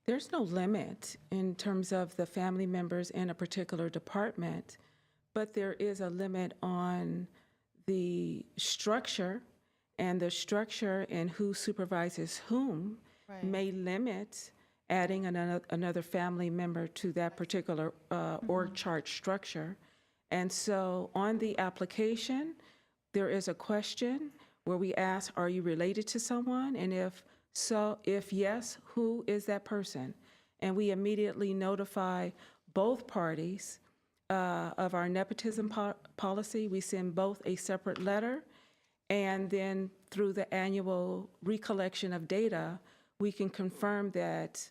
There's no limit in terms of the family members in a particular department, but there is a limit on the structure, and the structure and who supervises whom Right. may limit adding another family member to that particular org chart structure. And so on the application, there is a question where we ask, are you related to someone? And if so, if yes, who is that person? And we immediately notify both parties of our nepotism policy. We send both a separate letter, and then through the annual recollection of data, we can confirm that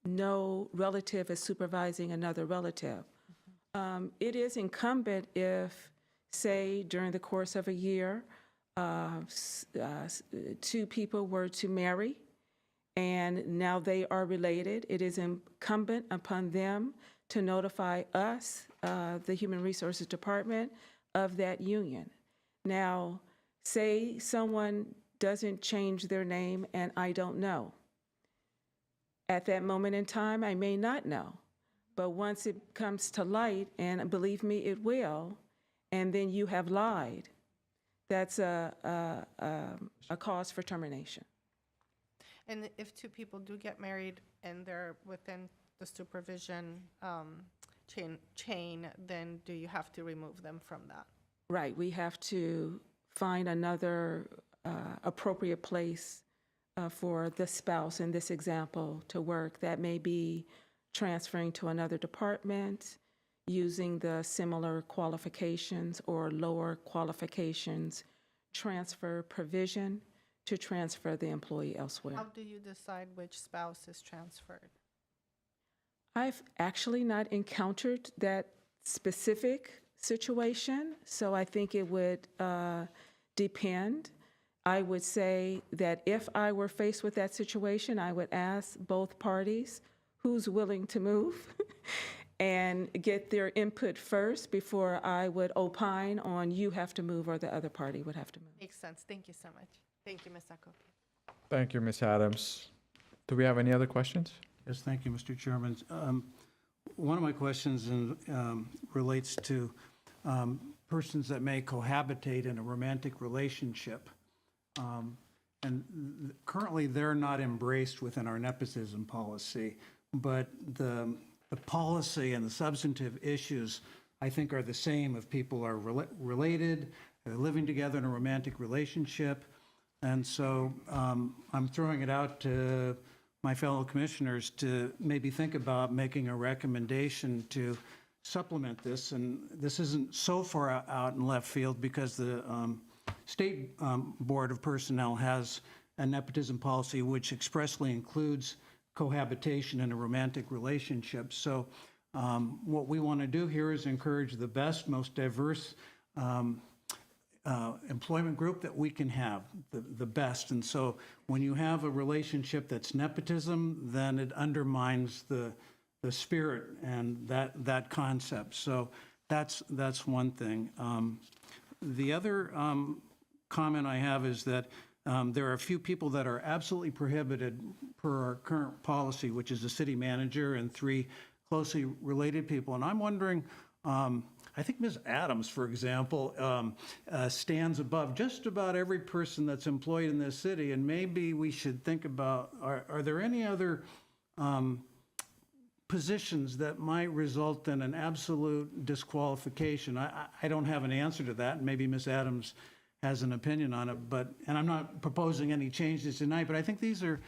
no relative is supervising another relative. It is incumbent if, say, during the course of a year, two people were to marry, and now they are related, it is incumbent upon them to notify us, the Human Resources Department, of that union. Now, say someone doesn't change their name and I don't know. At that moment in time, I may not know. But once it comes to light, and believe me, it will, and then you have lied, that's a cause for termination. And if two people do get married and they're within the supervision chain, then do you have to remove them from that? Right, we have to find another appropriate place for the spouse in this example to work. That may be transferring to another department, using the similar qualifications or lower qualifications transfer provision to transfer the employee elsewhere. How do you decide which spouse is transferred? I've actually not encountered that specific situation, so I think it would depend. I would say that if I were faced with that situation, I would ask both parties who's willing to move and get their input first before I would opine on you have to move or the other party would have to move. Makes sense. Thank you so much. Thank you, Ms. Echo. Thank you, Ms. Adams. Do we have any other questions? Yes, thank you, Mr. Chairman. One of my questions relates to persons that may cohabitate in a romantic relationship. And currently, they're not embraced within our nepotism policy, but the policy and the substantive issues, I think, are the same if people are related, they're living together in a romantic relationship. And so I'm throwing it out to my fellow commissioners to maybe think about making a recommendation to supplement this. And this isn't so far out in left field because the State Board of Personnel has a nepotism policy which expressly includes cohabitation in a romantic relationship. So what we want to do here is encourage the best, most diverse employment group that we can have, the best. And so when you have a relationship that's nepotism, then it undermines the spirit and that concept. So that's one thing. The other comment I have is that there are a few people that are absolutely prohibited per our current policy, which is the city manager and 3 closely related people. And I'm wondering, I think Ms. Adams, for example, stands above just about every person that's employed in this city. And maybe we should think about, are there any other positions that might result in an absolute disqualification? I don't have an answer to that. Maybe Ms. Adams has an opinion on it, and I'm not proposing any changes tonight, but I think these are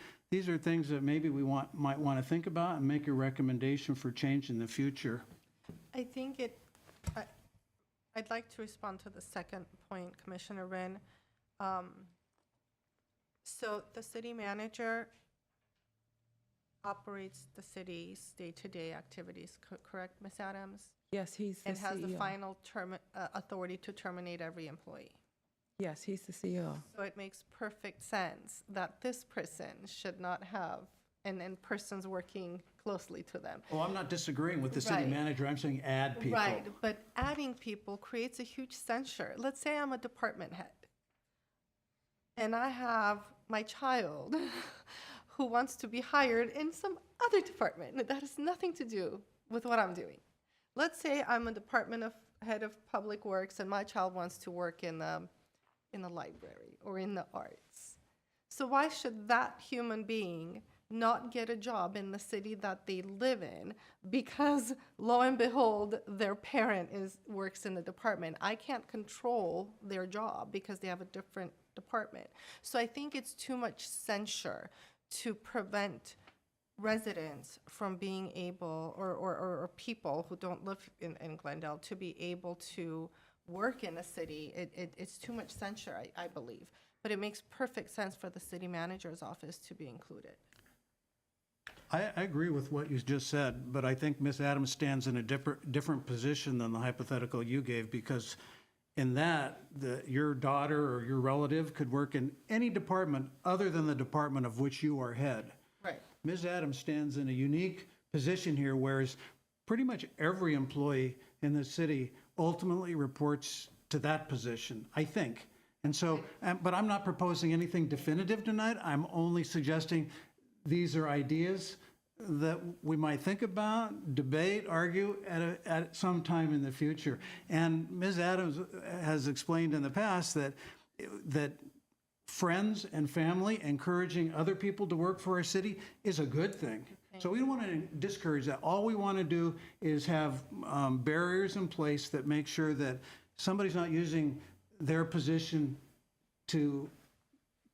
things that maybe we might want to think about and make a recommendation for change in the future. I think I'd like to respond to the second point, Commissioner Wren. So the city manager operates the city's day-to-day activities, correct, Ms. Adams? Yes, he's the And has the CEO. final authority to terminate every employee. Yes, he's the CEO. So it makes perfect sense that this person should not have, and persons working closely to them. Oh, I'm not disagreeing with the city Right. manager, I'm saying add people. Right, but adding people creates a huge censure. Let's say I'm a department head, and I have my child who wants to be hired in some other department that has nothing to do with what I'm doing. Let's say I'm a head of public works, and my child wants to work in the library or in the arts. So why should that human being not get a job in the city that they live in because, lo and behold, their parent works in the department? I can't control their job because they have a different department. So I think it's too much censure to prevent residents from being able, or people who don't live in Glendale, to be able to work in a city. It's too much censure, I believe. But it makes perfect sense for the city manager's office to be included. I agree with what you just said, but I think Ms. Adams stands in a different position than the hypothetical you gave, because in that, your daughter or your relative could work in any department other than the department of which you are head. Right. Ms. Adams stands in a unique position here, whereas pretty much every employee in the city ultimately reports to that position, I think. And so, but I'm not proposing anything definitive tonight. I'm only suggesting these are ideas that we might think about, debate, argue at some time in the future. And Ms. Adams has explained in the past that friends and family encouraging other people to work for our city is a good thing. So we don't want to discourage that. All we want to do is have barriers in place that make sure that somebody's not using their position to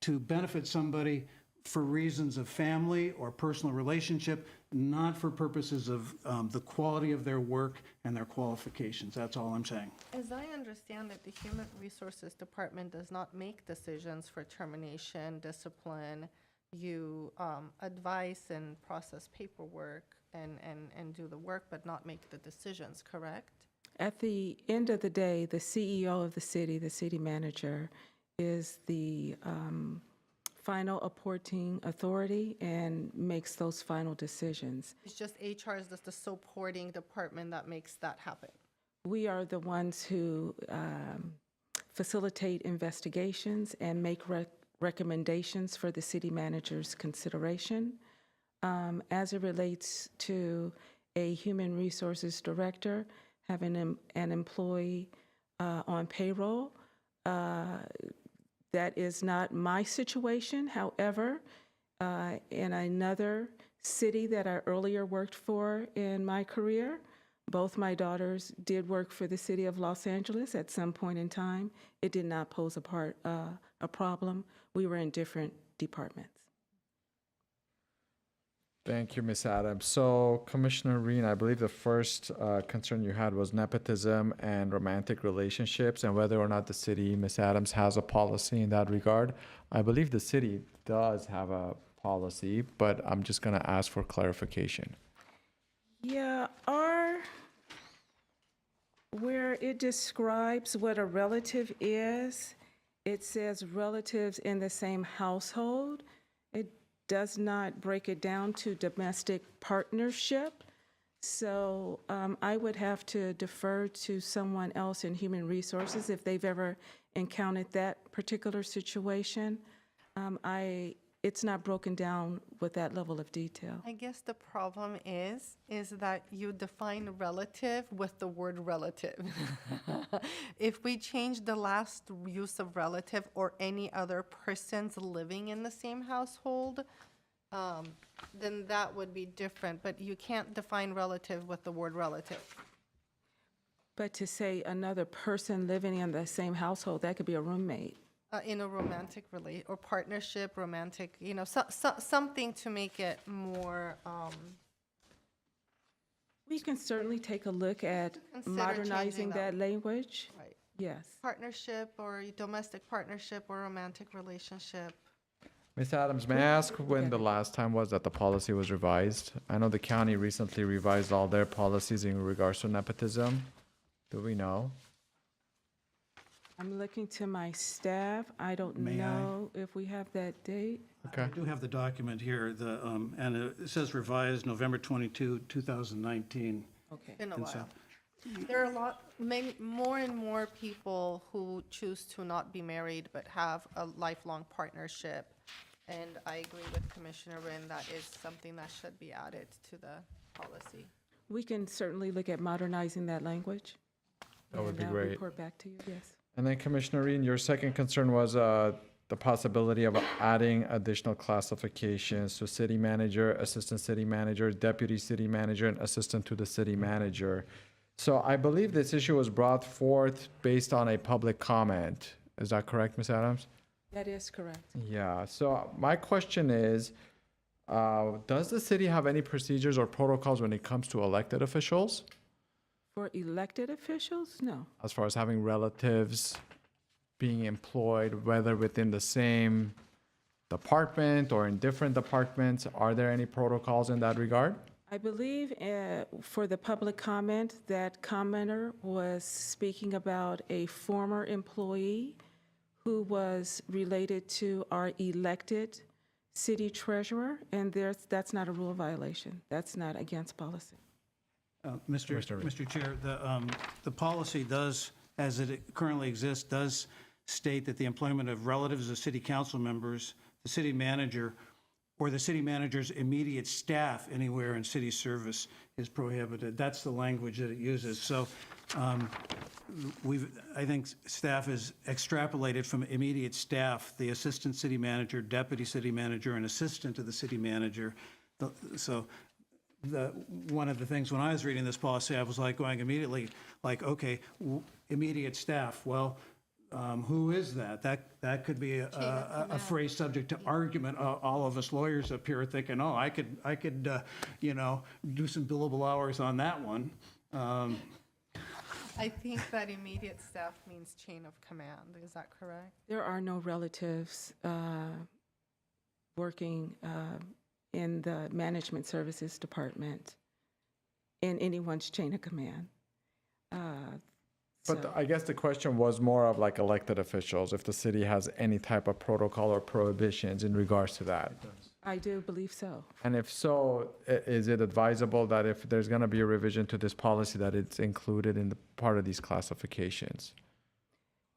benefit somebody for reasons of family or personal relationship, not for purposes of the quality of their work and their qualifications. That's all I'm saying. As I understand it, the Human Resources Department does not make decisions for termination, discipline. You advise and process paperwork and do the work, but not make the decisions, correct? At the end of the day, the CEO of the city manager, is the final appointing authority and makes those final decisions. It's just HR is just the supporting department that makes that happen. We are the ones who facilitate investigations and make recommendations for the city manager's consideration. As it relates to a human resources director having an employee on payroll, that is not my situation. However, in another city that I earlier worked for in my career, both my daughters did work for the city of Los Angeles at some point in time. It did not pose a problem. We were in different departments. Thank you, Ms. Adams. So, Commissioner Reen, I believe the first concern you had was nepotism and romantic relationships and whether or not the city, Ms. Adams, has a policy in that regard. I believe the city does have a policy, but I'm just going to ask for clarification. Yeah, where it describes what a relative is, it says relatives in the same household. It does not break it down to domestic partnership. So I would have to defer to someone else in human resources if they've ever encountered that particular situation. It's not broken down with that level of detail. I guess the problem is that you define relative with the word relative. If we change the last use of relative or any other persons living in the same household, then that would be different. But you can't define relative with the word relative. But to say another person living in the same household, that could be a roommate. In a romantic or partnership, romantic, something to make it more, We can certainly take a look at Consider modernizing changing that that. language. right, Yes. partnership or domestic partnership or romantic relationship. Ms. Adams, may I ask when the last time was that the policy was revised? I know the county recently revised all their policies in regards to nepotism. Do we know? I'm looking to my staff. I don't May I? know if we have that date. Okay. I do have the document here, and it says revised November 22, 2019. Okay. In a And so- while. There are more and more people who choose to not be married but have a lifelong partnership. And I agree with Commissioner Rin, that is something that should be added to the policy. We can certainly look at modernizing that language. That would be and, great. report back to you, yes. And then Commissioner Reen, your second concern was the possibility of adding additional classifications to city manager, assistant city manager, deputy city manager, and assistant to the city manager. So I believe this issue was brought forth based on a public comment. Is that correct, Ms. Adams? That is correct. Yeah, so my question is, does the city have any procedures or protocols when it comes to elected officials? For elected officials, no. As far as having relatives being employed, whether within the same department or in different departments, are there any protocols in that regard? I believe for the public comment, that commenter was speaking about a former employee who was related to our elected city treasurer, and that's not a rule violation. That's not against policy. Mr. Chair, the policy does, as it currently exists, does state that the employment of relatives of city council members, the city manager, or the city manager's immediate staff anywhere in city service is prohibited. That's the language that it uses. So I think staff is extrapolated from immediate staff, the assistant city manager, deputy city manager, and assistant to the city manager. So one of the things when I was reading this policy, I was like going immediately, like, okay, immediate staff. Well, who is that? That could be a phrase subject to argument. All of us lawyers up here are thinking, oh, I could do some billable hours on that one. I think that immediate staff means chain of command. Is that correct? There are no relatives working in the management services department in anyone's chain of command. But So- I guess the question was more of like elected officials, if the city has any type of protocol or prohibitions in regards to that. I do believe so. And if so, is it advisable that if there's going to be a revision to this policy, that it's included in the part of these classifications?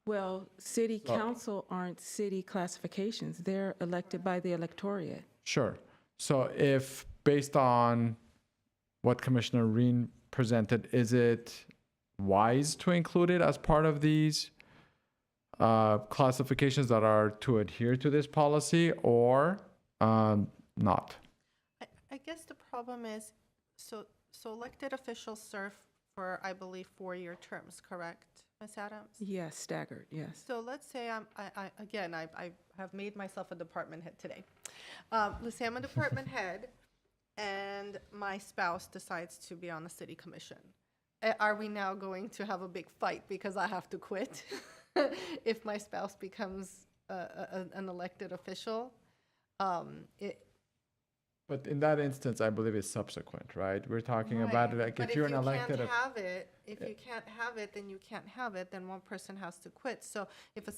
Well, city council aren't city classifications. They're elected by the electorate. Sure. So if, based on what Commissioner Reen presented, is it wise to include it as part of these classifications that are to adhere to this policy, or not? I guess the problem is, so elected officials serve for, I believe, 4-year terms, correct, Ms. Adams? Yes, staggered, yes. So let's say I have made myself a department head today. Let's say I'm a department head and my spouse decides to be on the city commission. Are we now going to have a big fight because I have to quit if my spouse becomes an elected official? But in that instance, I believe it's subsequent, right? We're talking about Right. like But if you're an elected. if you can't have it, then you can't have it, then one person has to quit. So if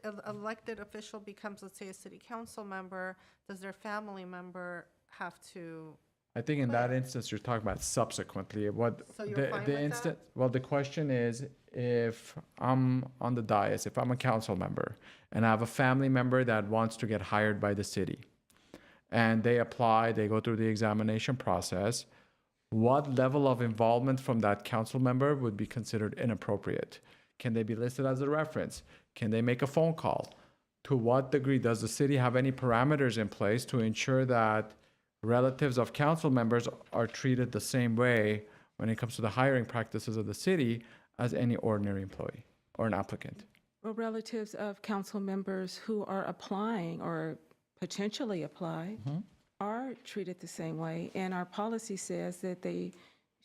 an elected official becomes, let's say, a city council member, does their family member have to? I think in that instance, you're talking about subsequently. What So you're fine with that? Well, the question is, if I'm on the dais, if I'm a council member and I have a family member that wants to get hired by the city, and they apply, they go through the examination process, what level of involvement from that council member would be considered inappropriate? Can they be listed as a reference? Can they make a phone call? To what degree does the city have any parameters in place to ensure that relatives of council members are treated the same way when it comes to the hiring practices of the city as any ordinary employee or an applicant? Well, relatives of council members who are applying or potentially apply are treated the same way, and our policy says that they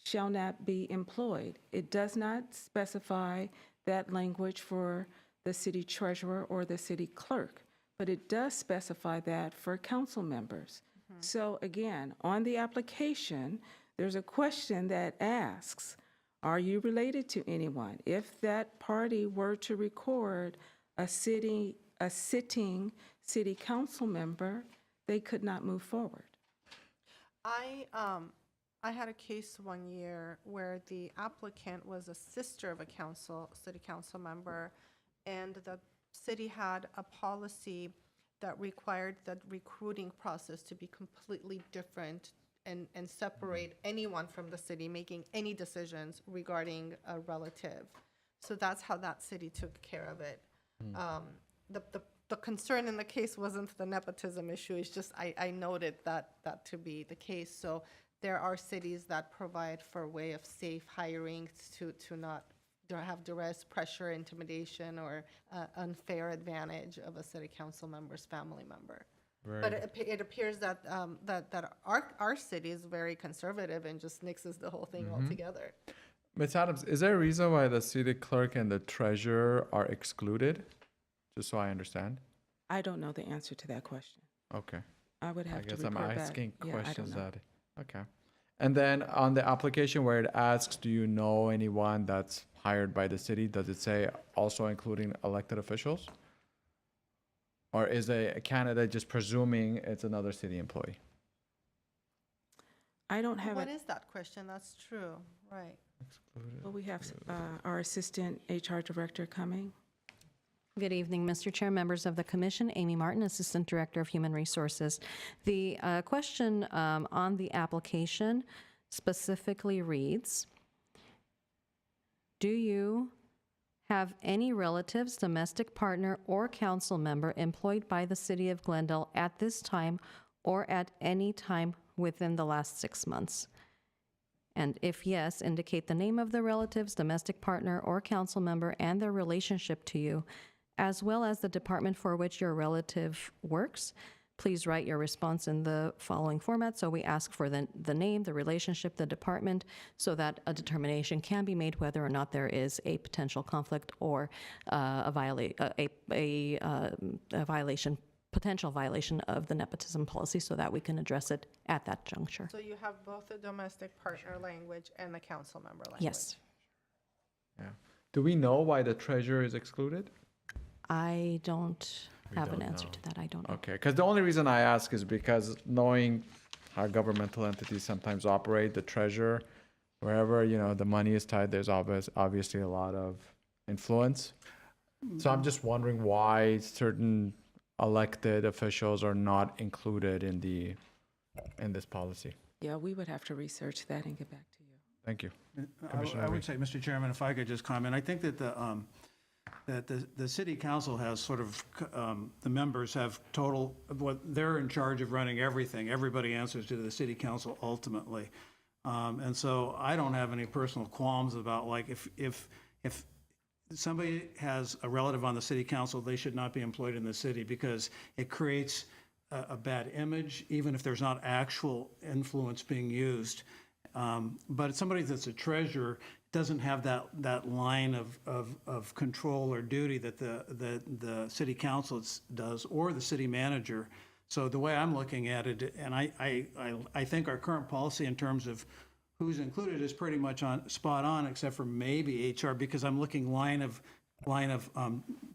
shall not be employed. It does not specify that language for the city treasurer or the city clerk, but it does specify that for council members. So again, on the application, there's a question that asks, are you related to anyone? If that party were to record a sitting city council member, they could not move forward. I had a case one year where the applicant was a sister of a city council member, and the city had a policy that required the recruiting process to be completely different and separate anyone from the city making any decisions regarding a relative. So that's how that city took care of it. The concern in the case wasn't the nepotism issue, it's just I noted that to be the case. So there are cities that provide for a way of safe hiring to not have duress, pressure, intimidation, or unfair advantage of a city council member's family member. But it appears that that our city is very conservative and just nixes the whole thing altogether. Ms. Adams, is there a reason why the city clerk and the treasurer are excluded? Just so I understand. I don't know the answer to that question. Okay. I would I have to guess report I'm back. asking Yeah, I don't questions know. that, okay. And then on the application where it asks, do you know anyone that's hired by the city? Does it say also including elected officials? Or is a candidate just presuming it's another city employee? I don't have What it. is that question? That's true, right. Well, we have our Assistant HR Director coming. Good evening, Mr. Chair, members of the Commission. Amy Martin, Assistant Director of Human Resources. The question on the application specifically reads, do you have any relatives, domestic partner, or council member employed by the City of Glendale at this time or at any time within the last 6 months? And if yes, indicate the name of the relatives, domestic partner, or council member and their relationship to you, as well as the department for which your relative works. Please write your response in the following format. So we ask for the name, the relationship, the department, so that a determination can be made whether or not there is a potential conflict or a violation, potential violation of the nepotism policy, so that we can address it at that juncture. So you have both the domestic partner language and the council member language? Yes. Yeah. Do we know why the treasurer is excluded? I don't have an don't answer know. to that. I don't know. Okay, because the only reason I ask is because knowing how governmental entities sometimes operate, the treasurer, wherever, the money is tied, there's obviously a lot of influence. So I'm just wondering why certain elected officials are not included in this policy. Yeah, we would have to research that and get back to you. Thank you. I would say, Mr. Chairman, if I could just comment, I think that the city council has sort of, the members have total, they're in charge of running everything. Everybody answers to the city council ultimately. And so I don't have any personal qualms about, like, if somebody has a relative on the city council, they should not be employed in the city because it creates a bad image, even if there's not actual influence being used. But somebody that's a treasurer doesn't have that line of control or duty that the city council does, or the city manager. So the way I'm looking at it, and I think our current policy in terms of who's included is pretty much spot on, except for maybe HR, because I'm looking line of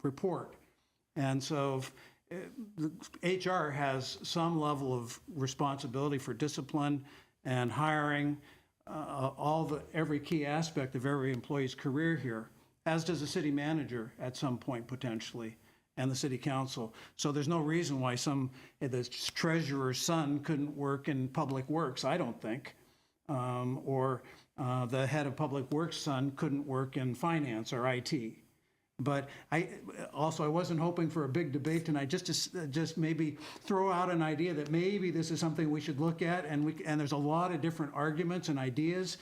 report. And so HR has some level of responsibility for discipline and hiring, every key aspect of every employee's career here, as does the city manager at some point potentially, and the city council. So there's no reason why the treasurer's son couldn't work in public works, I don't think. Or the head of public works son couldn't work in finance or IT. But I wasn't hoping for a big debate tonight, just maybe throw out an idea that maybe this is something we should look at, and there's a lot of different arguments and ideas,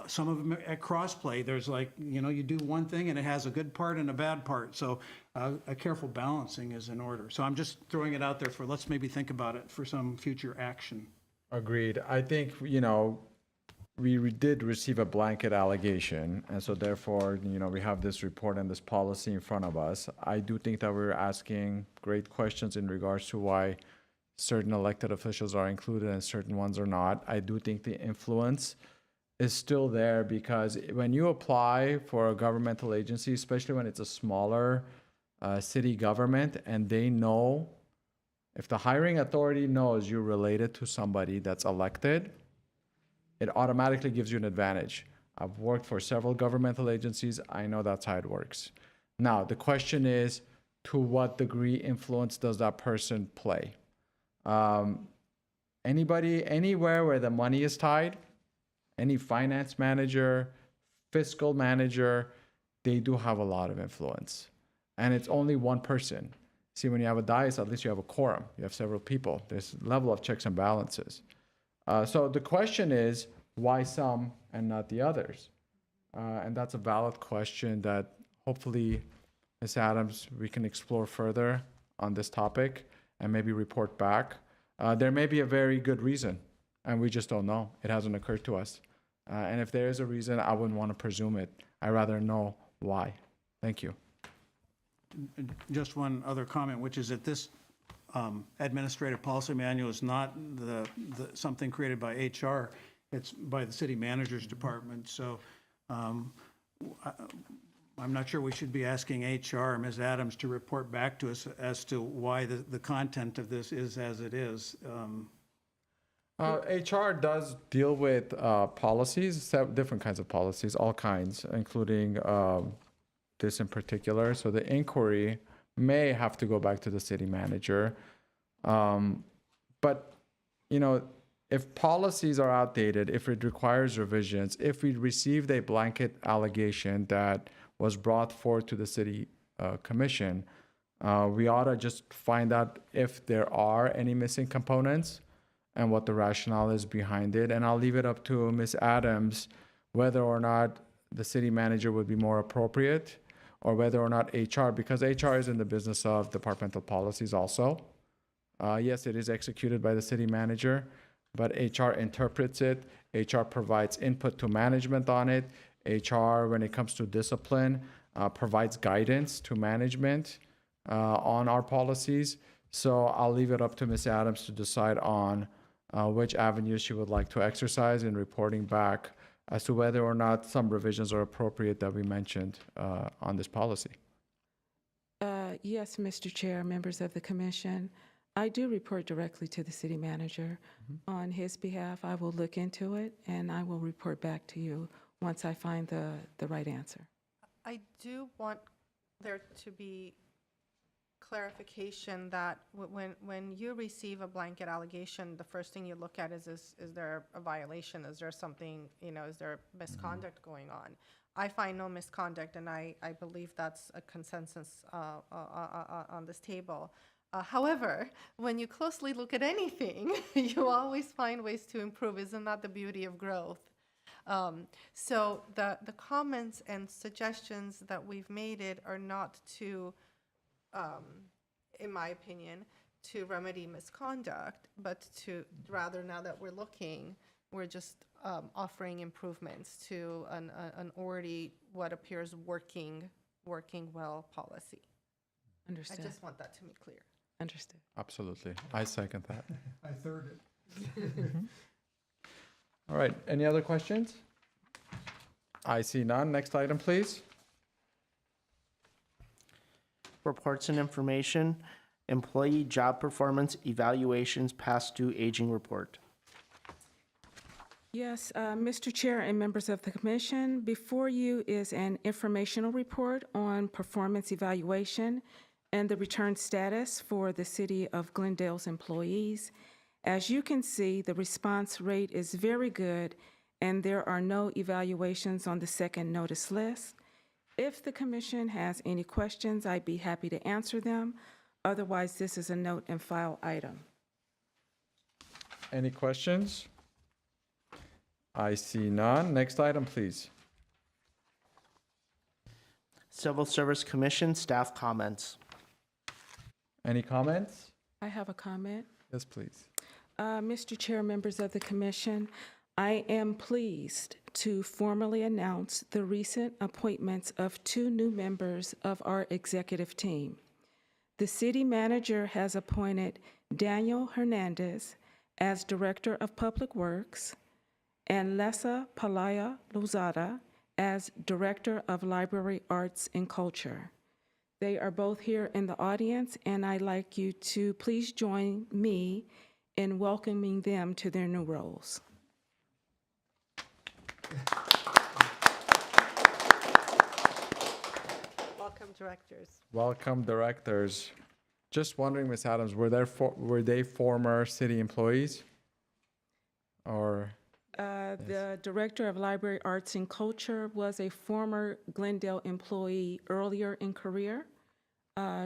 some of them at crossplay. There's you do one thing and it has a good part and a bad part, so a careful balancing is in order. So I'm just throwing it out there let's maybe think about it for some future action. Agreed. I think, did receive a blanket allegation, and so therefore, we have this report and this policy in front of us. I do think that we're asking great questions in regards to why certain elected officials are included and certain ones are not. I do think the influence is still there because when you apply for a governmental agency, especially when it's a smaller city government, and they know, if the hiring authority knows you're related to somebody that's elected, it automatically gives you an advantage. I've worked for several governmental agencies. I know that's how it works. Now, the question is, to what degree influence does that person play? Anybody, anywhere where the money is tied, any finance manager, fiscal manager, they do have a lot of influence. And it's only one person. See, when you have a dais, at least you have a quorum. You have several people. There's a level of checks and balances. So the question is, why some and not the others? And that's a valid question that hopefully, Ms. Adams, we can explore further on this topic and maybe report back. There may be a very good reason, and we just don't know. It hasn't occurred to us. And if there is a reason, I wouldn't want to presume it. I'd rather know why. Thank you. Just one other comment, which is that this administrative policy manual is not something created by HR. It's by the city manager's department. So I'm not sure we should be asking HR or Ms. Adams to report back to us as to why the content of this is as it is. HR does deal with policies, different kinds of policies, all kinds, including this in particular. So the inquiry may have to go back to the city manager. But, if policies are outdated, if it requires revisions, if we received a blanket allegation that was brought forth to the city commission, we ought to just find out if there are any missing components and what the rationale is behind it. And I'll leave it up to Ms. Adams whether or not the city manager would be more appropriate, or whether or not HR, because HR is in the business of departmental policies also. Yes, it is executed by the city manager, but HR interprets it. HR provides input to management on it. HR, when it comes to discipline, provides guidance to management on our policies. So I'll leave it up to Ms. Adams to decide on which avenues she would like to exercise in reporting back as to whether or not some revisions are appropriate that we mentioned on this policy. Yes, Mr. Chair, members of the commission. I do report directly to the city manager. On his behalf, I will look into it, and I will report back to you once I find the right answer. I do want there to be clarification that when you receive a blanket allegation, the first thing you look at is there a violation? Is there something, is there misconduct going on? I find no misconduct, and I believe that's a consensus on this table. However, when you closely look at anything, you always find ways to improve. Isn't that the beauty of growth? So the comments and suggestions that we've made it are not to, in my opinion, to remedy misconduct, but to rather, now that we're looking, we're just offering improvements to an already what appears working well policy. Understood. I just want that to be clear. Understood. Absolutely. I second that. I third it. All right. Any other questions? I see none. Next item, please. Reports and information, employee job performance evaluations past due aging report. Yes, Mr. Chair and members of the commission, before you is an informational report on performance evaluation and the return status for the City of Glendale's employees. As you can see, the response rate is very good, and there are no evaluations on the second notice list. If the commission has any questions, I'd be happy to answer them. Otherwise, this is a note and file item. Any questions? I see none. Next item, please. Civil Service Commission staff comments. Any comments? I have a comment. Yes, please. Mr. Chair, members of the commission, I am pleased to formally announce the recent appointments of 2 new members of our executive team. The city manager has appointed Daniel Hernandez as Director of Public Works and Lessa Palaya Lozada as Director of Library Arts and Culture. They are both here in the audience, and I'd like you to please join me in welcoming them to their new roles. Welcome, directors. Welcome, directors. Just wondering, Ms. Adams, were they former city employees? Or, The Director of Library Arts and Culture was a former Glendale employee earlier in career.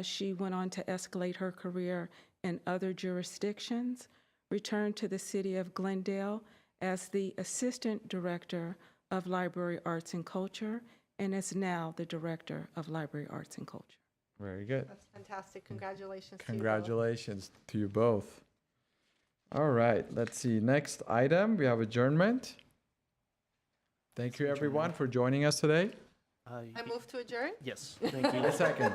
She went on to escalate her career in other jurisdictions, returned to the city of Glendale as the Assistant Director of Library Arts and Culture, and is now the Director of Library Arts and Culture. very good. That's fantastic. Congratulations to you both. Congratulations to you both. All right, let's see. Next item, we have adjournment. Thank you, everyone, for joining us today. I move to adjourn? Yes, thank you. A second.